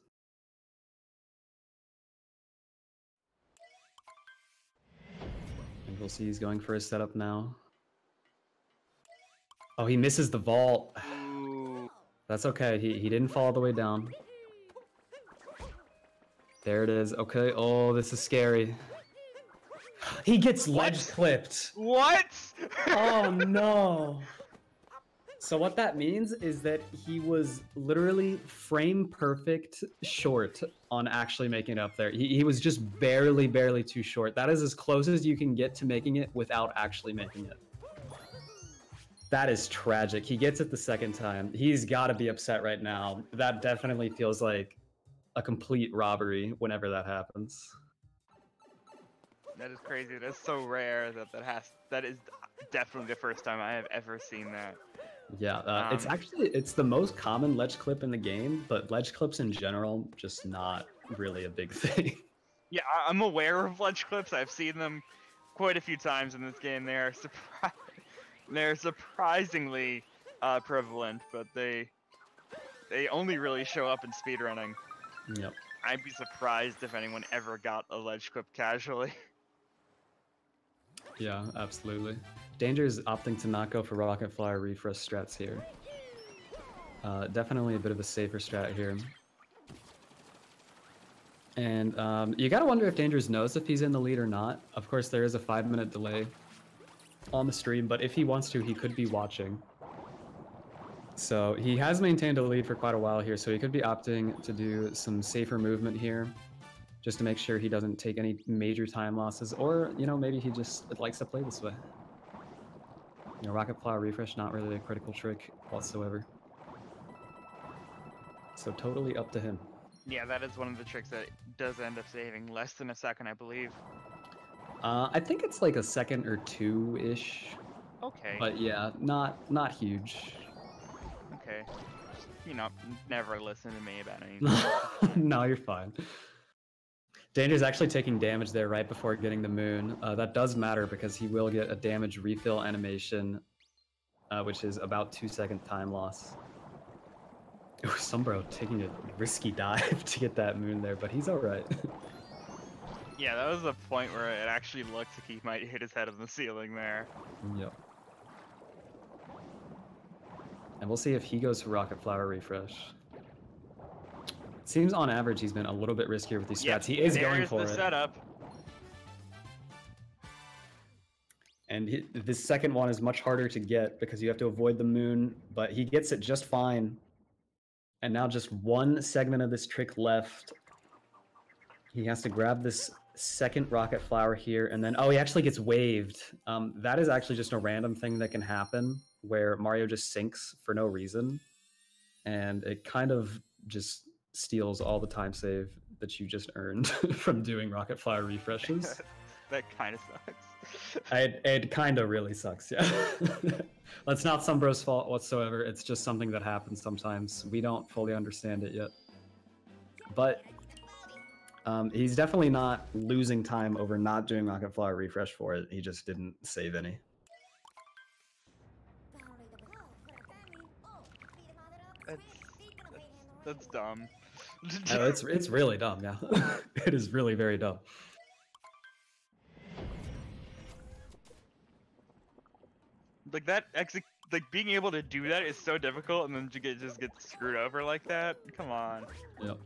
And we'll see he's going for his setup now. Oh, he misses the vault. Ooh. That's okay. He didn't fall all the way down. There it is. Okay. Oh, this is scary. He gets ledge clipped. What? Oh no. So what that means is that he was literally frame perfect short on actually making it up there. He was just barely too short. That is as close as you can get to making it without actually making it. That is tragic. He gets it the second time. He's got to be upset right now. That definitely feels like a complete robbery whenever that happens. That is crazy. That's so rare that is definitely the first time I have ever seen that. Yeah, it's the most common ledge clip in the game, but ledge clips in general, just not really a big thing. Yeah, I'm aware of ledge clips. I've seen them quite a few times in this game. They're surprisingly prevalent, but they only really show up in speedrunning. Yep. I'd be surprised if anyone ever got a ledge clip casually. Yeah, absolutely. Danger is opting to not go for rocket flyer refresh strats here. Definitely a bit of a safer strat here. And you gotta wonder if Dangerous knows if he's in the lead or not. Of course, there is a 5-minute delay on the stream, but if he wants to, he could be watching. So he has maintained a lead for quite a while here, so he could be opting to do some safer movement here, just to make sure he doesn't take any major time losses, or, you know, maybe he just likes to play this way. You know, rocket flower refresh, not really a critical trick whatsoever. So totally up to him. Yeah, that is one of the tricks that does end up saving less than a second, I believe. I think it's like a second or two-ish. Okay. But yeah, not huge. Okay. Just, you know, never listen to me about anything. No, you're fine. Danger's actually taking damage there right before getting the moon. That does matter because he will get a damage refill animation, which is about 2-second time loss. Ooh, SomeBro taking a risky dive to get that moon there, but he's alright. Yeah, that was the point where it actually looked like he might hit his head on the ceiling there. Yep. And we'll see if he goes for rocket flower refresh. Seems on average he's been a little bit riskier with these strats. Yep, he is going for the setup. And this second one is much harder to get because you have to avoid the moon, but he gets it just fine. And now just one segment of this trick left. He has to grab this second rocket flower here, and then, oh, he actually gets waved. That is actually just a random thing that can happen where Mario just sinks for no reason, and it kind of just steals all the time save that you just earned from doing rocket flower refreshes. That kind of sucks. It kind of really sucks, yeah. That's not SomeBro's fault whatsoever. It's just something that happens sometimes. We don't fully understand it yet. But he's definitely not losing time over not doing rocket flower refresh for it. He just didn't save any. That's dumb. Oh, it's really dumb, yeah. It is really very dumb. Like that, like being able to do that is so difficult, and then you just get screwed over like that. Come on. Yep.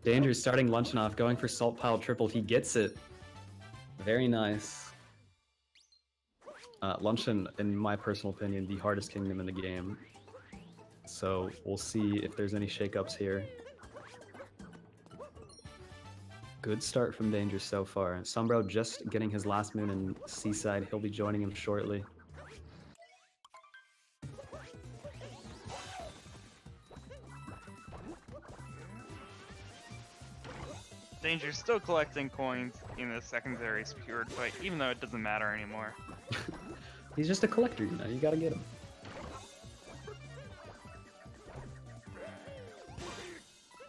Danger's starting Luncheon off, going for Salt Pile Triple. He gets it. Very nice. Luncheon, in my personal opinion, the hardest kingdom in the game. So we'll see if there's any shakeups here. Good start from Danger so far. SomeBro just getting his last moon in Seaside. He'll be joining him shortly. Danger's still collecting coins in the secondary secured fight, even though it doesn't matter anymore. He's just a collector, you know, you gotta get him.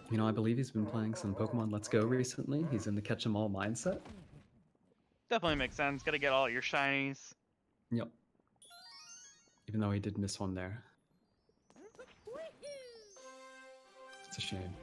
You know, I believe he's been playing some Pokemon Let's Go recently. He's in the catch 'em all mindset. Definitely makes sense. Gotta get all your shinies. Yep. Even though he did miss one there. It's a shame.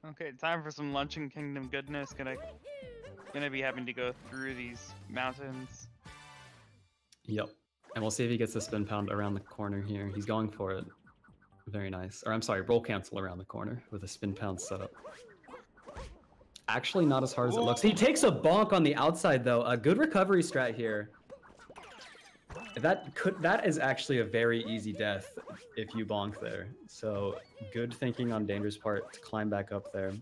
Okay, time for some Luncheon Kingdom goodness. Gonna be having to go through these mountains. Yep. And we'll see if he gets the spin pound around the corner here. He's going for it. Very nice. Or I'm sorry, roll cancel around the corner with a spin pound setup. Actually not as hard as it looks. He takes a bonk on the outside though. A good recovery strat here. That is actually a very easy death if you bonk there. So good thinking on Danger's part to climb back up there.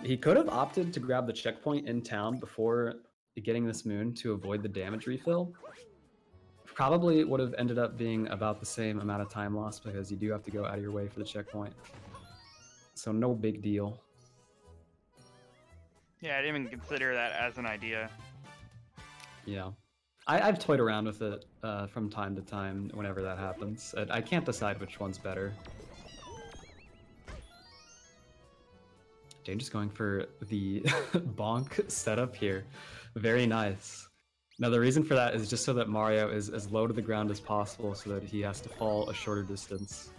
He could have opted to grab the checkpoint in town before getting this moon to avoid the damage refill. Probably would have ended up being about the same amount of time lost because you do have to go out of your way for the checkpoint. So no big deal. Yeah, I didn't even consider that as an idea. Yeah. I've toyed around with it from time to time whenever that happens. I can't decide which one's better. Danger's going for the bonk setup here. Very nice. Now the reason for that is just so that Mario is as low to the ground as possible so that he has to fall a shorter distance.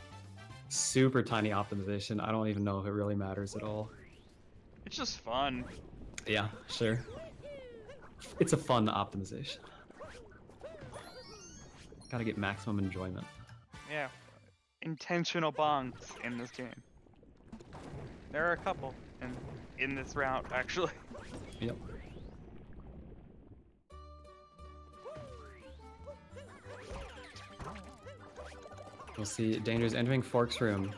Super tiny optimization. I don't even know if it really matters at all. It's just fun. Yeah, sure. It's a fun optimization. Gotta get maximum enjoyment. Yeah. Intentional bonks in this game. There are a couple in this route, actually. Yep. We'll see Danger's entering Fork's room.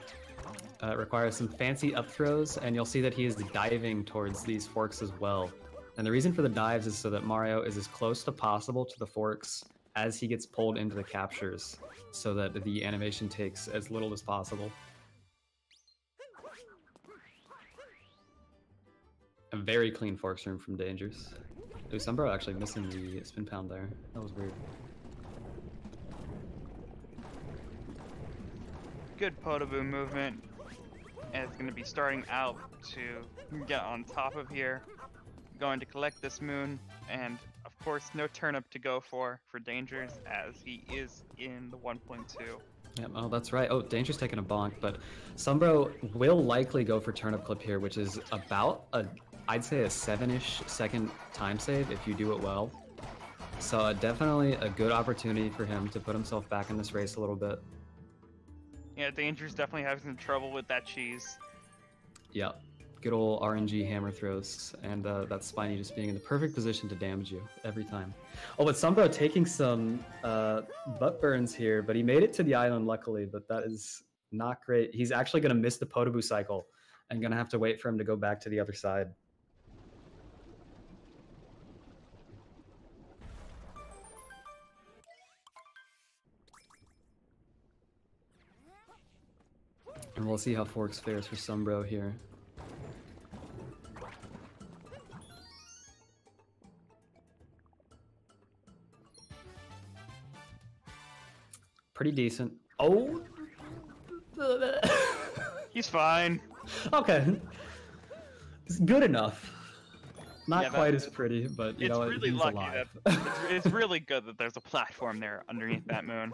It requires some fancy up throws, and you'll see that he is diving towards these forks as well. And the reason for the dives is so that Mario is as close to possible to the forks as he gets pulled into the captures, so that the animation takes as little as possible. A very clean Forks room from Dangers. Ooh, SomeBro actually missing the spin pound there. That was weird. Good Podoboo movement. And it's going to be starting out to get on top of here. Going to collect this moon, and of course no turnip to go for Dangers as he is in the 1.2. Yeah, oh, that's right. Oh, Danger's taking a bonk, but SomeBro will likely go for turnip clip here, which is about I'd say a 7-ish second time save if you do it well. So definitely a good opportunity for him to put himself back in this race a little bit. Yeah, Danger's definitely having some trouble with that cheese. Yeah, good old RNG hammer throws, and that Spiny just being in the perfect position to damage you every time. Oh, but SomeBro taking some butt burns here, but he made it to the island luckily, but that is not great. He's actually going to miss the Podoboo cycle and going to have to wait for him to go back to the other side. And we'll see how Forks fares for SomeBro here. Pretty decent. Oh! He's fine. Okay. It's good enough. Not Yeah, quite as pretty, but you know what? Really He's lucky alive. it's really good that there's a platform there underneath that moon.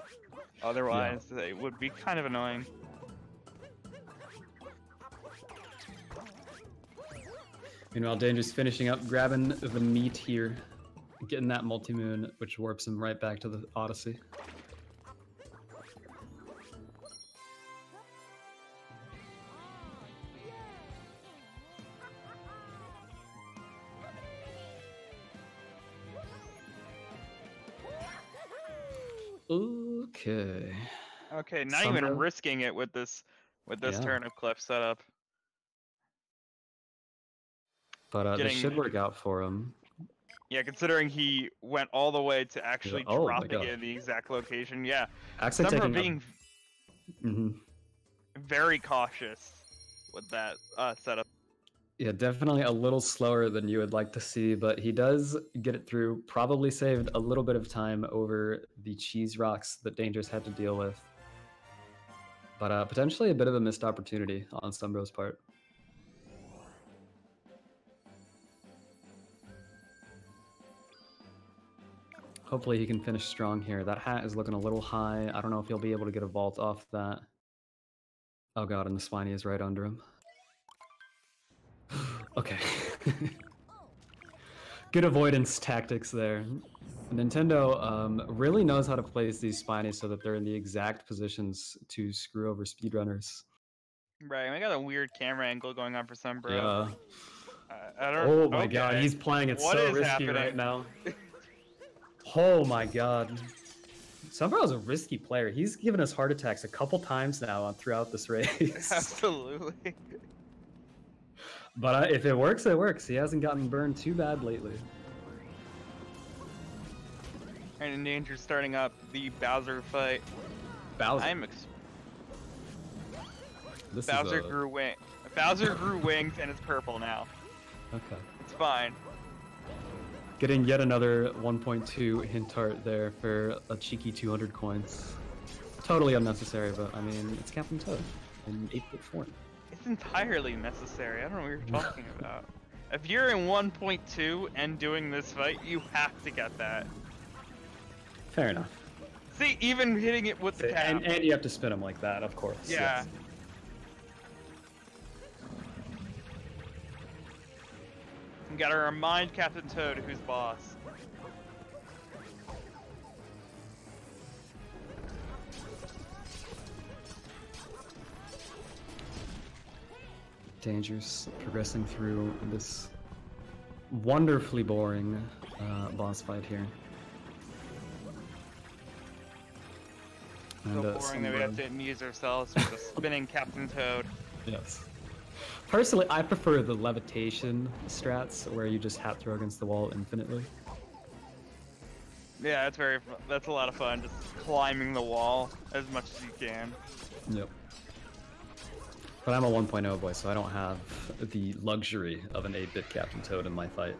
Otherwise, it would be kind of annoying. Meanwhile, Danger's finishing up, grabbing the meat here, getting that multi-moon, which warps him right back to the Odyssey. Okay. Okay, not SomeBro? even risking it with this turnip cliff setup. But this should work out for him. Yeah, considering he went all the way to actually dropping it in the exact location. Yeah, actually SomeBro being very cautious with that setup. Yeah, definitely a little slower than you would like to see, but he does get it through. Probably saved a little bit of time over the cheese rocks that Dangerous had to deal with. But potentially a bit of a missed opportunity on SomeBro's part. Hopefully he can finish strong here. That hat is looking a little high. I don't know if he'll be able to get a vault off that. Oh god, and the Spiny is right under him. Okay. Good avoidance tactics there. Nintendo really knows how to place these Spinies so that they're in the exact positions to screw over speedrunners. Right, we got a weird camera angle going on for SomeBro. Yeah. I don't. Oh my god, he's playing it so risky right now. Oh my god. SomeBro's a risky player. He's given us heart attacks a couple times now throughout this race. Absolutely. But if it works, it works. He hasn't gotten burned too bad lately. And Danger's starting up the Bowser fight. Bowser. Bowser grew wings. Bowser grew wings and it's purple now. Okay. It's fine. Getting yet another 1.2 hint art there for a cheeky 200 coins. Totally unnecessary, but I mean, it's Captain Toad in 8-bit form. It's entirely necessary. I don't know what you're talking about. If you're in 1.2 and doing this fight, you have to get that. Fair enough. See, even hitting it with the cap. And you have to spin them like that, of course. Yeah. Yes. You gotta remind Captain Toad who's boss. Dangerous progressing through this wonderfully boring boss fight here. So boring that we have to amuse ourselves with the spinning Captain Toad. Yes. Personally, I prefer the levitation strats where you just hat throw against the wall infinitely. Yeah, that's a lot of fun, just climbing the wall as much as you can. Yep. But I'm a 1.0 boy, so I don't have the luxury of an 8-bit Captain Toad in my fight.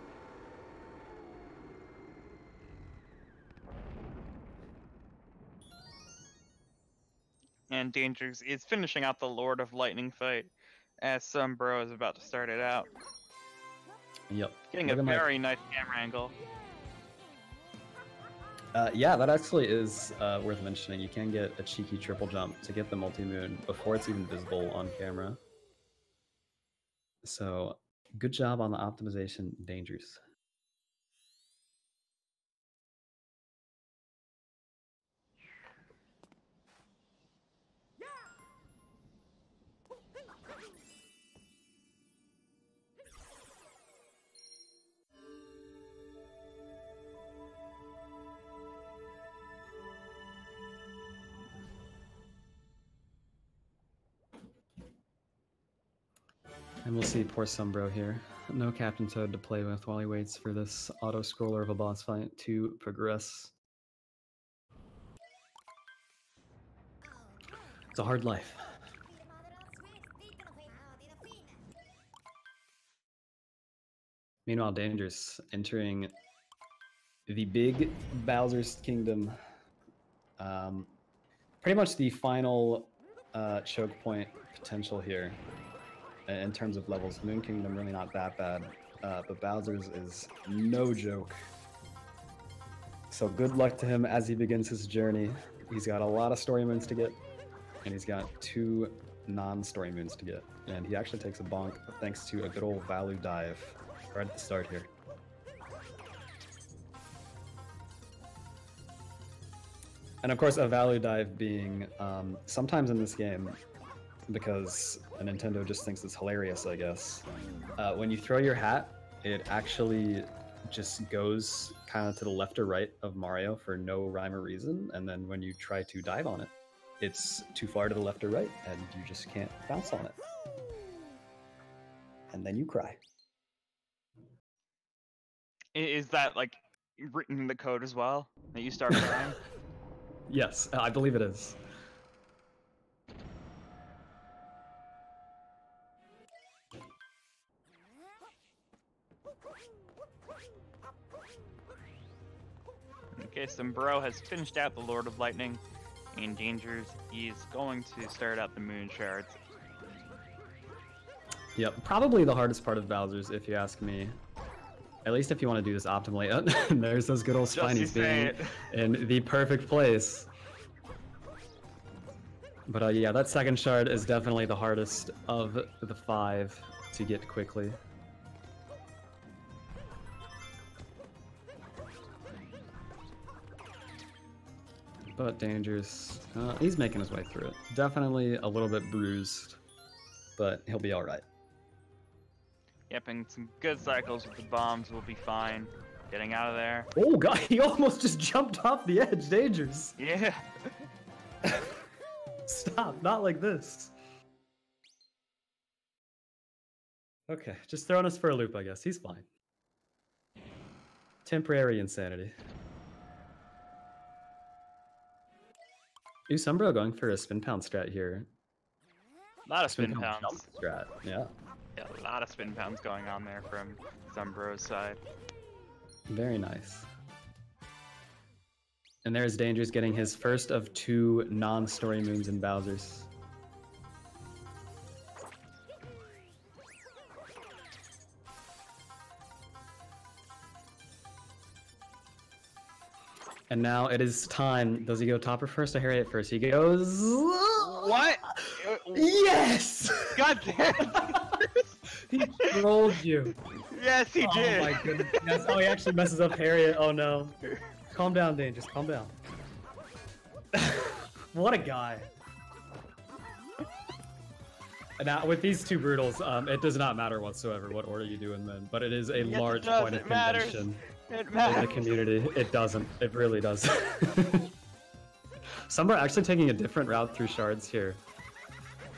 And Dangerous is finishing out the Lord of Lightning fight as SomeBro is about to start it out. Yep. Getting a very nice camera angle. Yeah, that actually is worth mentioning. You can get a cheeky triple jump to get the multi-moon before it's even visible on camera. So, good job on the optimization, Dangerous. And we'll see poor SomeBro here. No Captain Toad to play with while he waits for this auto-scroller of a boss fight to progress. It's a hard life. Meanwhile, Dangers entering the big Bowser's Kingdom. Pretty much the final choke point potential here in terms of levels. Moon Kingdom really not that bad, but Bowser's is no joke. So good luck to him as he begins his journey. He's got a lot of story moons to get, and he's got 2 non-story moons to get. And he actually takes a bonk thanks to a good old value dive right at the start here. And of course, a value dive being sometimes in this game, because Nintendo just thinks it's hilarious, I guess. When you throw your hat, it actually just goes kind of to the left or right of Mario for no rhyme or reason, and then when you try to dive on it, it's too far to the left or right, and you just can't bounce on it. And then you cry. Is that like written in the code as well, that you start crying? Yes, I believe it is. Okay, SomeBro has finished out the Lord of Lightning and Dangers. He's going to start out the Moon Shards. Yep, probably the hardest part of Bowser's, if you ask me. At least if you want to do this optimally. Oh, there's those good old Spinies being in the perfect place. But yeah, that second shard is definitely the hardest of the 5 to get quickly. But Dangers, he's making his way through it. Definitely a little bit bruised, but he'll be alright. Yep, and some good cycles with the bombs will be fine. Getting out of there. Oh god, he almost just jumped off the edge, Dangers! Yeah! Stop, not like this. Okay, just throwing us for a loop, I guess. He's fine. Temporary insanity. Ooh, SomeBro going for a spin pound strat here. A lot of spin pounds. Strat, yeah. Yeah, a lot of spin pounds going on there from SomeBro's side. Very nice. And there's Dangers getting his first of 2 non-story moons in Bowser's. And now it is time. Does he go Topper first or Harriet first? He goes... What? Yes! God damn! He trolled you. Yes, he did. Oh my goodness. Yes. Oh, he actually messes up Harriet. Oh no. Calm down, Dangers. Calm down. What a guy. Now, with these 2 brutals, it does not matter whatsoever what order you do in them, but it is a large point of contention in the community. It doesn't. It really does. Some are actually taking a different route through shards here.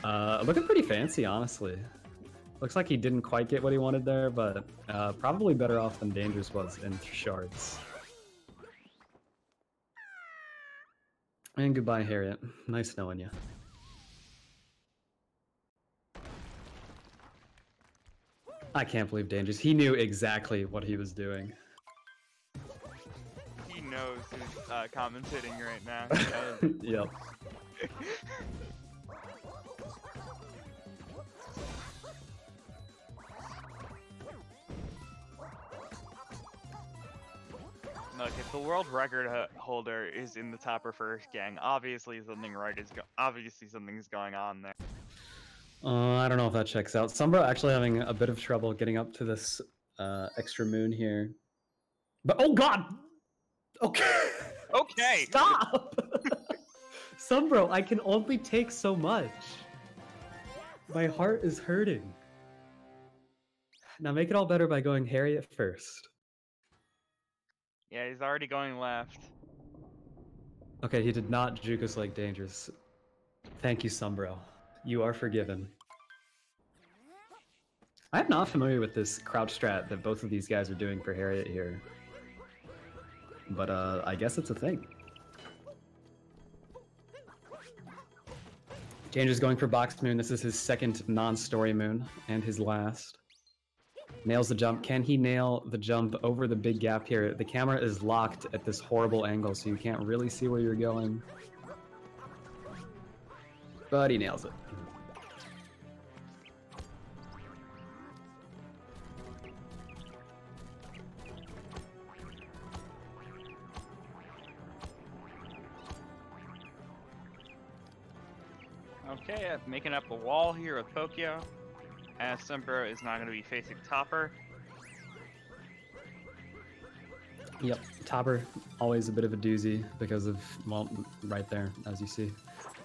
Looking pretty fancy, honestly. Looks like he didn't quite get what he wanted there, but probably better off than Dangers was in shards. And goodbye, Harriet. Nice knowing you. I can't believe Dangers. He knew exactly what he was doing. He knows who's commentating right now. Yep. Look, if the world record holder is in the Topper first gang, obviously something's going on there. I don't know if that checks out. SomeBro actually having a bit of trouble getting up to this extra moon here. But oh god! Okay. Okay. Stop! SomeBro, I can only take so much. My heart is hurting. Now make it all better by going Harriet first. Yeah, he's already going left. Okay, he did not juke us like Dangerous. Thank you, SomeBro. You are forgiven. I'm not familiar with this crouch strat that both of these guys are doing for Harriet here. But I guess it's a thing. Danger's going for box moon. This is his second non-story moon and his last. Nails the jump. Can he nail the jump over the big gap here? The camera is locked at this horrible angle, so you can't really see where you're going. But he nails it. Okay, making up a wall here with Pokio, as SomeBro is not going to be facing Topper. Yep, Topper, always a bit of a doozy because of, well, right there, as you see.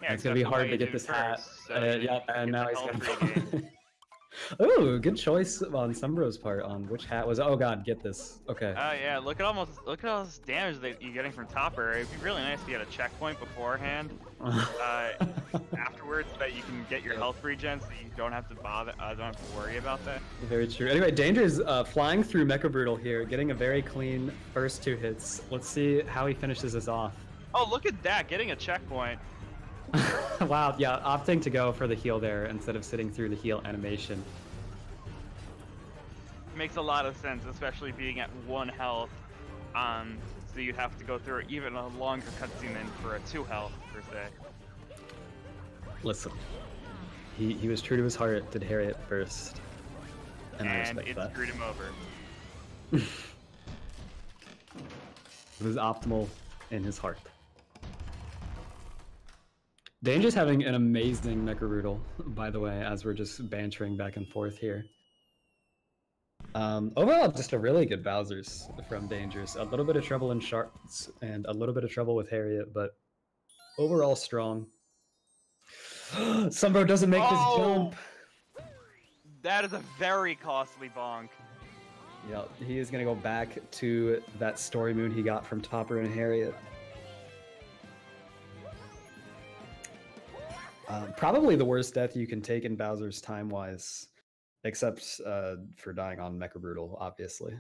Yeah, it's going to be hard to get this hat. Yeah, and now he's going to... Oh, good choice on SomeBro's part on which hat was. Oh god, get this. Okay. Yeah, look at all this damage that you're getting from Topper. It'd be really nice if you had a checkpoint beforehand, afterwards, so that you can get your health regen, so you don't have to bother, don't have to worry about that. Very true. Anyway, Danger's flying through Mecha Brutal here, getting a very clean first 2 hits. Let's see how he finishes this off. Oh, look at that, getting a checkpoint. Wow, yeah, opting to go for the heal there instead of sitting through the heal animation. Makes a lot of sense, especially being at 1 health. So you'd have to go through even a longer cutscene than for a 2 health, per se. Listen, he was true to his heart, did Harriet first. And I respect that. Screwed him over. It was optimal in his heart. Danger's having an amazing Mecha-Roodle, by the way, as we're just bantering back and forth here. Overall, just a really good Bowser's from Dangerous. A little bit of trouble in Sharks and a little bit of trouble with Harriet, but overall strong. SomeBro doesn't make this jump. That is a very costly bonk. Yeah, he is going to go back to that story moon he got from Topper and Harriet. Probably the worst death you can take in Bowser's time-wise, except for dying on Mecha Brutal, obviously.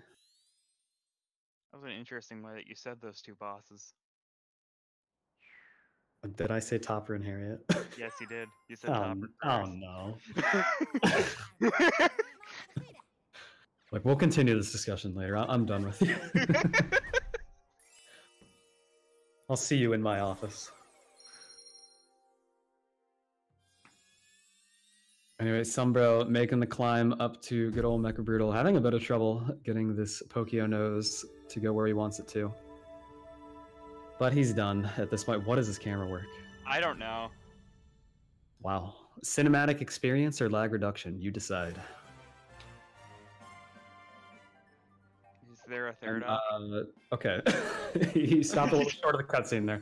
That was an interesting way that you said those 2 bosses. Did I say Topper and Harriet? Yes, you did. You said Topper first. Oh, no. Like, we'll continue this discussion later. I'm done with you. I'll see you in my office. Anyway, SomeBro making the climb up to good old Mecha Brutal, having a bit of trouble getting this Pokio nose to go where he wants it to. But he's done at this point. What does his camera work? I don't know. Wow. Cinematic experience or lag reduction? You decide. Is there a third option? Okay. He stopped a little short of the cutscene there.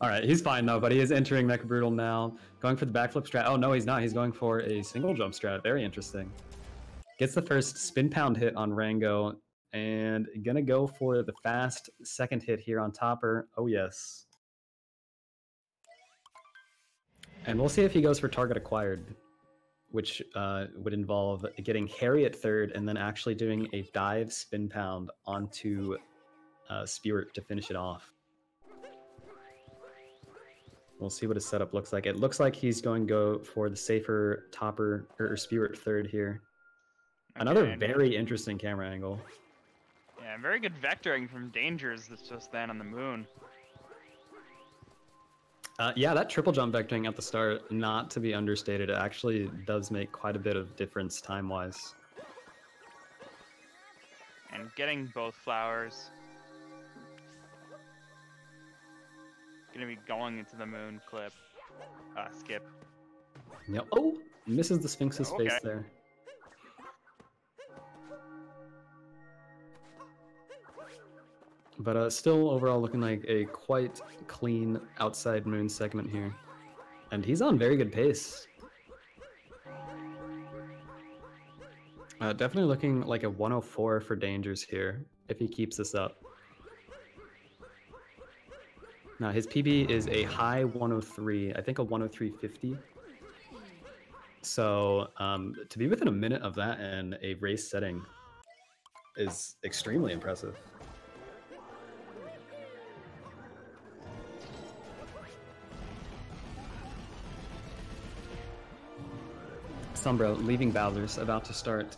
Alright, he's fine though, but he is entering Mecha Brutal now. Going for the backflip strat. Oh no, he's not. He's going for a single jump strat. Very interesting. Gets the first spin pound hit on Rango, and gonna go for the fast second hit here on Topper. Oh yes. And we'll see if he goes for target acquired, which would involve getting Harriet third and then actually doing a dive spin pound onto Spirit to finish it off. We'll see what his setup looks like. It looks like he's going to go for the safer Topper or Spirit third here. Okay. Another very interesting camera angle. Yeah, very good vectoring from Dangers that's just then on the moon. Yeah, that triple jump vectoring at the start, not to be understated, it actually does make quite a bit of difference time-wise. And getting both flowers. Gonna be going into the moon clip. Skip. Yep. Oh, misses the Sphinx's face there. But still overall looking like a quite clean outside moon segment here. And he's on very good pace. Definitely looking like a 104 for Dangers here, if he keeps this up. Now his PB is a high 103, I think a 103.50. So to be within a minute of that in a race setting is extremely impressive. SomeBro leaving Bowser's, about to start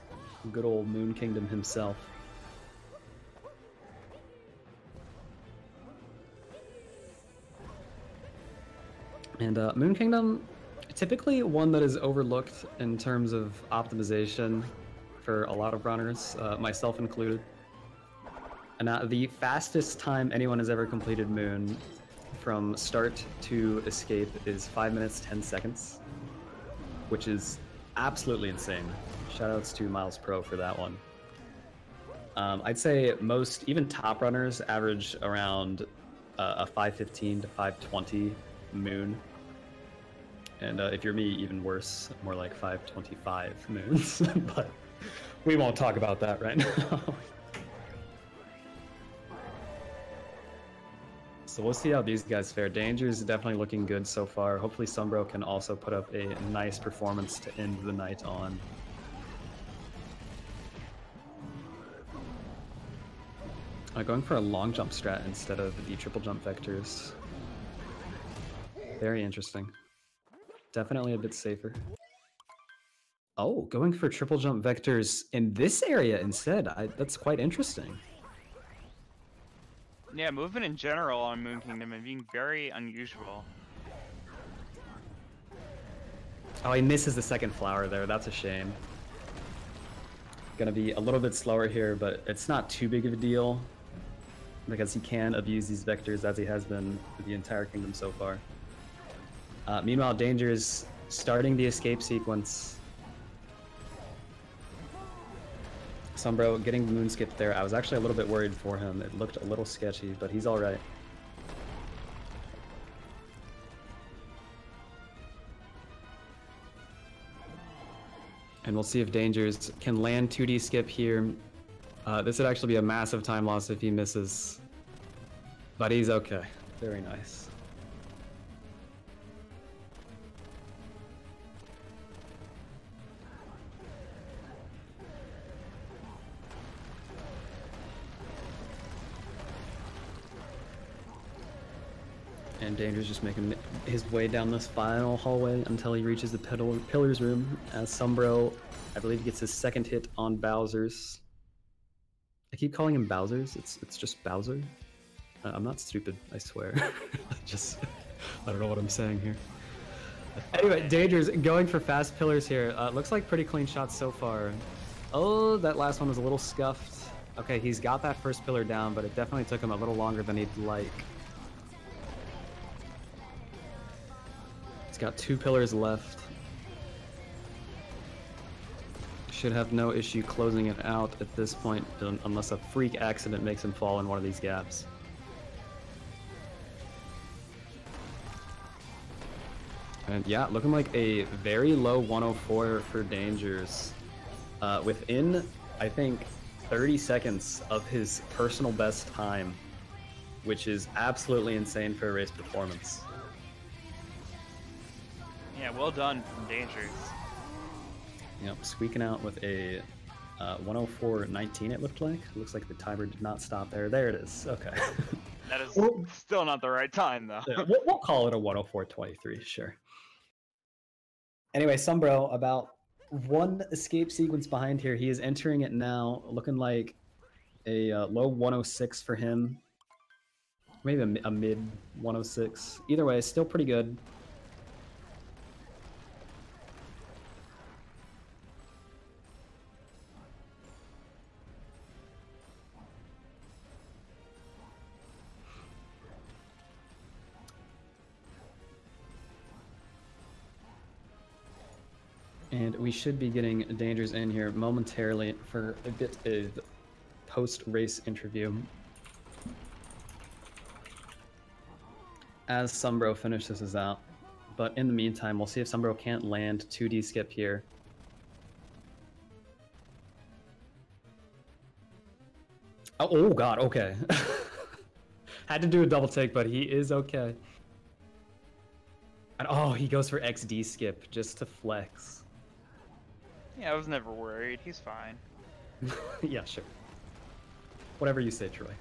good old Moon Kingdom himself. And Moon Kingdom, typically one that is overlooked in terms of optimization for a lot of runners, myself included. And the fastest time anyone has ever completed Moon from start to escape is 5 minutes 10 seconds, which is absolutely insane. Shoutouts to Miles Pro for that one. I'd say most, even top runners, average around a 5:15 to 5:20 Moon. And if you're me, even worse, more like 5:25 moons. But we won't talk about that right now. So we'll see how these guys fare. Dangers is definitely looking good so far. Hopefully SomeBro can also put up a nice performance to end the night on. Going for a long jump strat instead of the triple jump vectors. Very interesting. Definitely a bit safer. Oh, going for triple jump vectors in this area instead. That's quite interesting. Yeah, movement in general on Moon Kingdom and being very unusual. Oh, he misses the second flower there. That's a shame. Gonna be a little bit slower here, but it's not too big of a deal because he can abuse these vectors as he has been for the entire kingdom so far. Meanwhile, Danger's starting the escape sequence. SomeBro getting the moon skip there. I was actually a little bit worried for him. It looked a little sketchy, but he's all right. And we'll see if Dangers can land 2D skip here. This would actually be a massive time loss if he misses. But he's okay. Very nice. And Danger's just making his way down this final hallway until he reaches the Pillars room, as SomeBro, I believe, gets his second hit on Bowser's. I keep calling him Bowser's. It's just Bowser. I'm not stupid, I swear. I don't know what I'm saying here. Anyway, Danger's going for fast pillars here. Looks like pretty clean shots so far. Oh, that last one was a little scuffed. Okay, he's got that first pillar down, but it definitely took him a little longer than he'd like. He's got 2 pillars left. Should have no issue closing it out at this point, unless a freak accident makes him fall in one of these gaps. And yeah, looking like a very low 104 for Dangers. Within, I think, 30 seconds of his personal best time, which is absolutely insane for a race performance. Yeah, well done from Dangers. Yep, squeaking out with a 104.19 it looked like. Looks like the timer did not stop there. There it is. Okay. That is still not the right time, though. Yeah, we'll call it a 104.23, sure. Anyway, SomeBro, about 1 escape sequence behind here. He is entering it now, looking like a low 106 for him. Maybe a mid 106. Either way, still pretty good. And we should be getting Dangers in here momentarily for a bit of post-race interview. As SomeBro finishes this out. But in the meantime, we'll see if SomeBro can't land 2D skip here. Oh god, okay. Had to do a double take, but he is okay. And oh, he goes for XD skip just to flex. Yeah, I was never worried. He's fine. Yeah, sure. Whatever you say, Troy.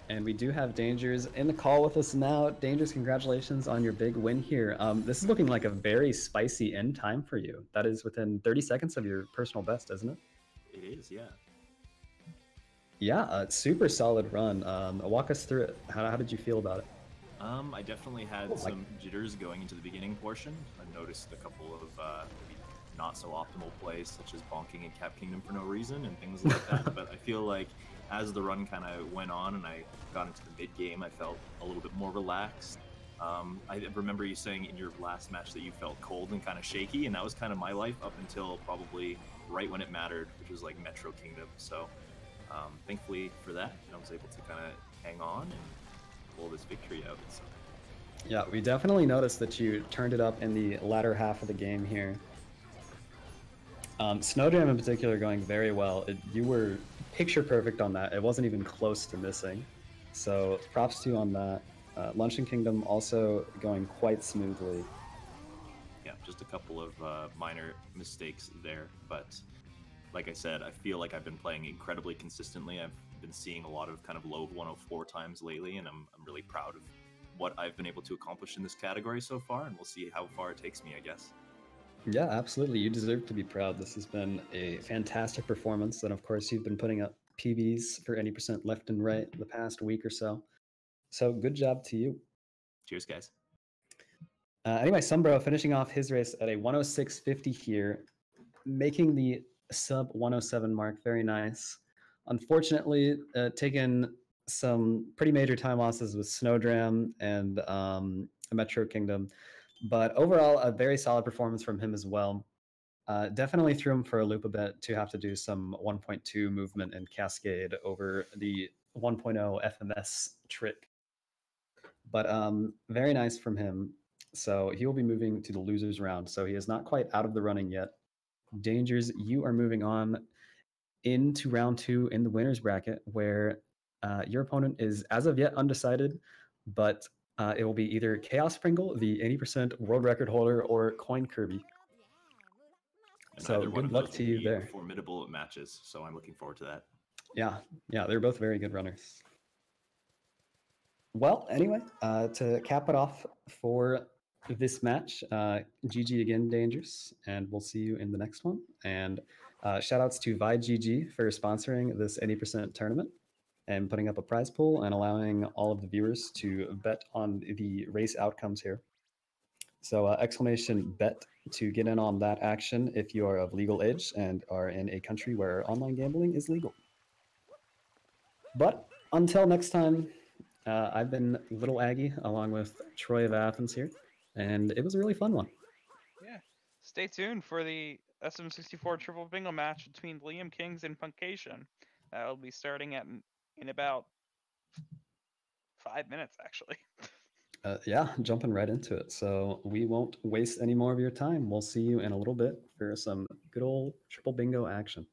And we do have Dangers in the call with us now. Dangers, congratulations on your big win here. This is looking like a very spicy end time for you. That is within 30 seconds of your personal best, isn't it? It is, yeah. Yeah, super solid run. Walk us through it. How did you feel about it? I definitely had some jitters going into the beginning portion. I noticed a couple of maybe not so optimal plays, such as bonking in Cap Kingdom for no reason and things like that. But I feel like as the run kind of went on and I got into the mid game, I felt a little bit more relaxed. I remember you saying in your last match that you felt cold and kind of shaky, and that was kind of my life up until probably right when it mattered, which was like Metro Kingdom. So thankfully for that, I was able to kind of hang on and pull this victory out. So. Yeah, we definitely noticed that you turned it up in the latter half of the game here. Snowdram in particular going very well. You were picture perfect on that. It wasn't even close to missing. So props to you on that. Luncheon Kingdom also going quite smoothly. Yeah, just a couple of minor mistakes there, but like I said, I feel like I've been playing incredibly consistently. I've been seeing a lot of kind of low 104 times lately, and I'm really proud of what I've been able to accomplish in this category so far, and we'll see how far it takes me, I guess. Yeah, absolutely. You deserve to be proud. This has been a fantastic performance, and of course, you've been putting up PBs for 80% left and right the past week or so. So good job to you. Cheers, guys. Anyway, SomeBro finishing off his race at a 106.50 here, making the sub 107 mark. Very nice. Unfortunately, taken some pretty major time losses with Snowdram and Metro Kingdom. But overall, a very solid performance from him as well. Definitely threw him for a loop a bit to have to do some 1.2 movement and cascade over the 1.0 FMS trick. But very nice from him. So he will be moving to the losers round. So he is not quite out of the running yet. Dangers, you are moving on into round 2 in the winners bracket, where your opponent is as of yet undecided, but it will be either Chaos Pringle, the 80% world record holder, or Coin Kirby. And so good luck to you there. Formidable matches, so I'm looking forward to that. Yeah, they're both very good runners. Well, anyway, to cap it off for this match, GG again, Dangers, and we'll see you in the next one. And shout outs to ViGG for sponsoring this 80% tournament and putting up a prize pool and allowing all of the viewers to bet on the race outcomes here. So exclamation bet to get in on that action if you are of legal age and are in a country where online gambling is legal. But until next time, I've been Little Aggie along with Troy of Athens here, and it was a really fun one. Yeah. Stay tuned for the SM64 triple bingo match between Liam Kings and Punkation. That will be starting in about 5 minutes, actually. Yeah, jumping right into it. So we won't waste any more of your time. We'll see you in a little bit for some good old triple bingo action.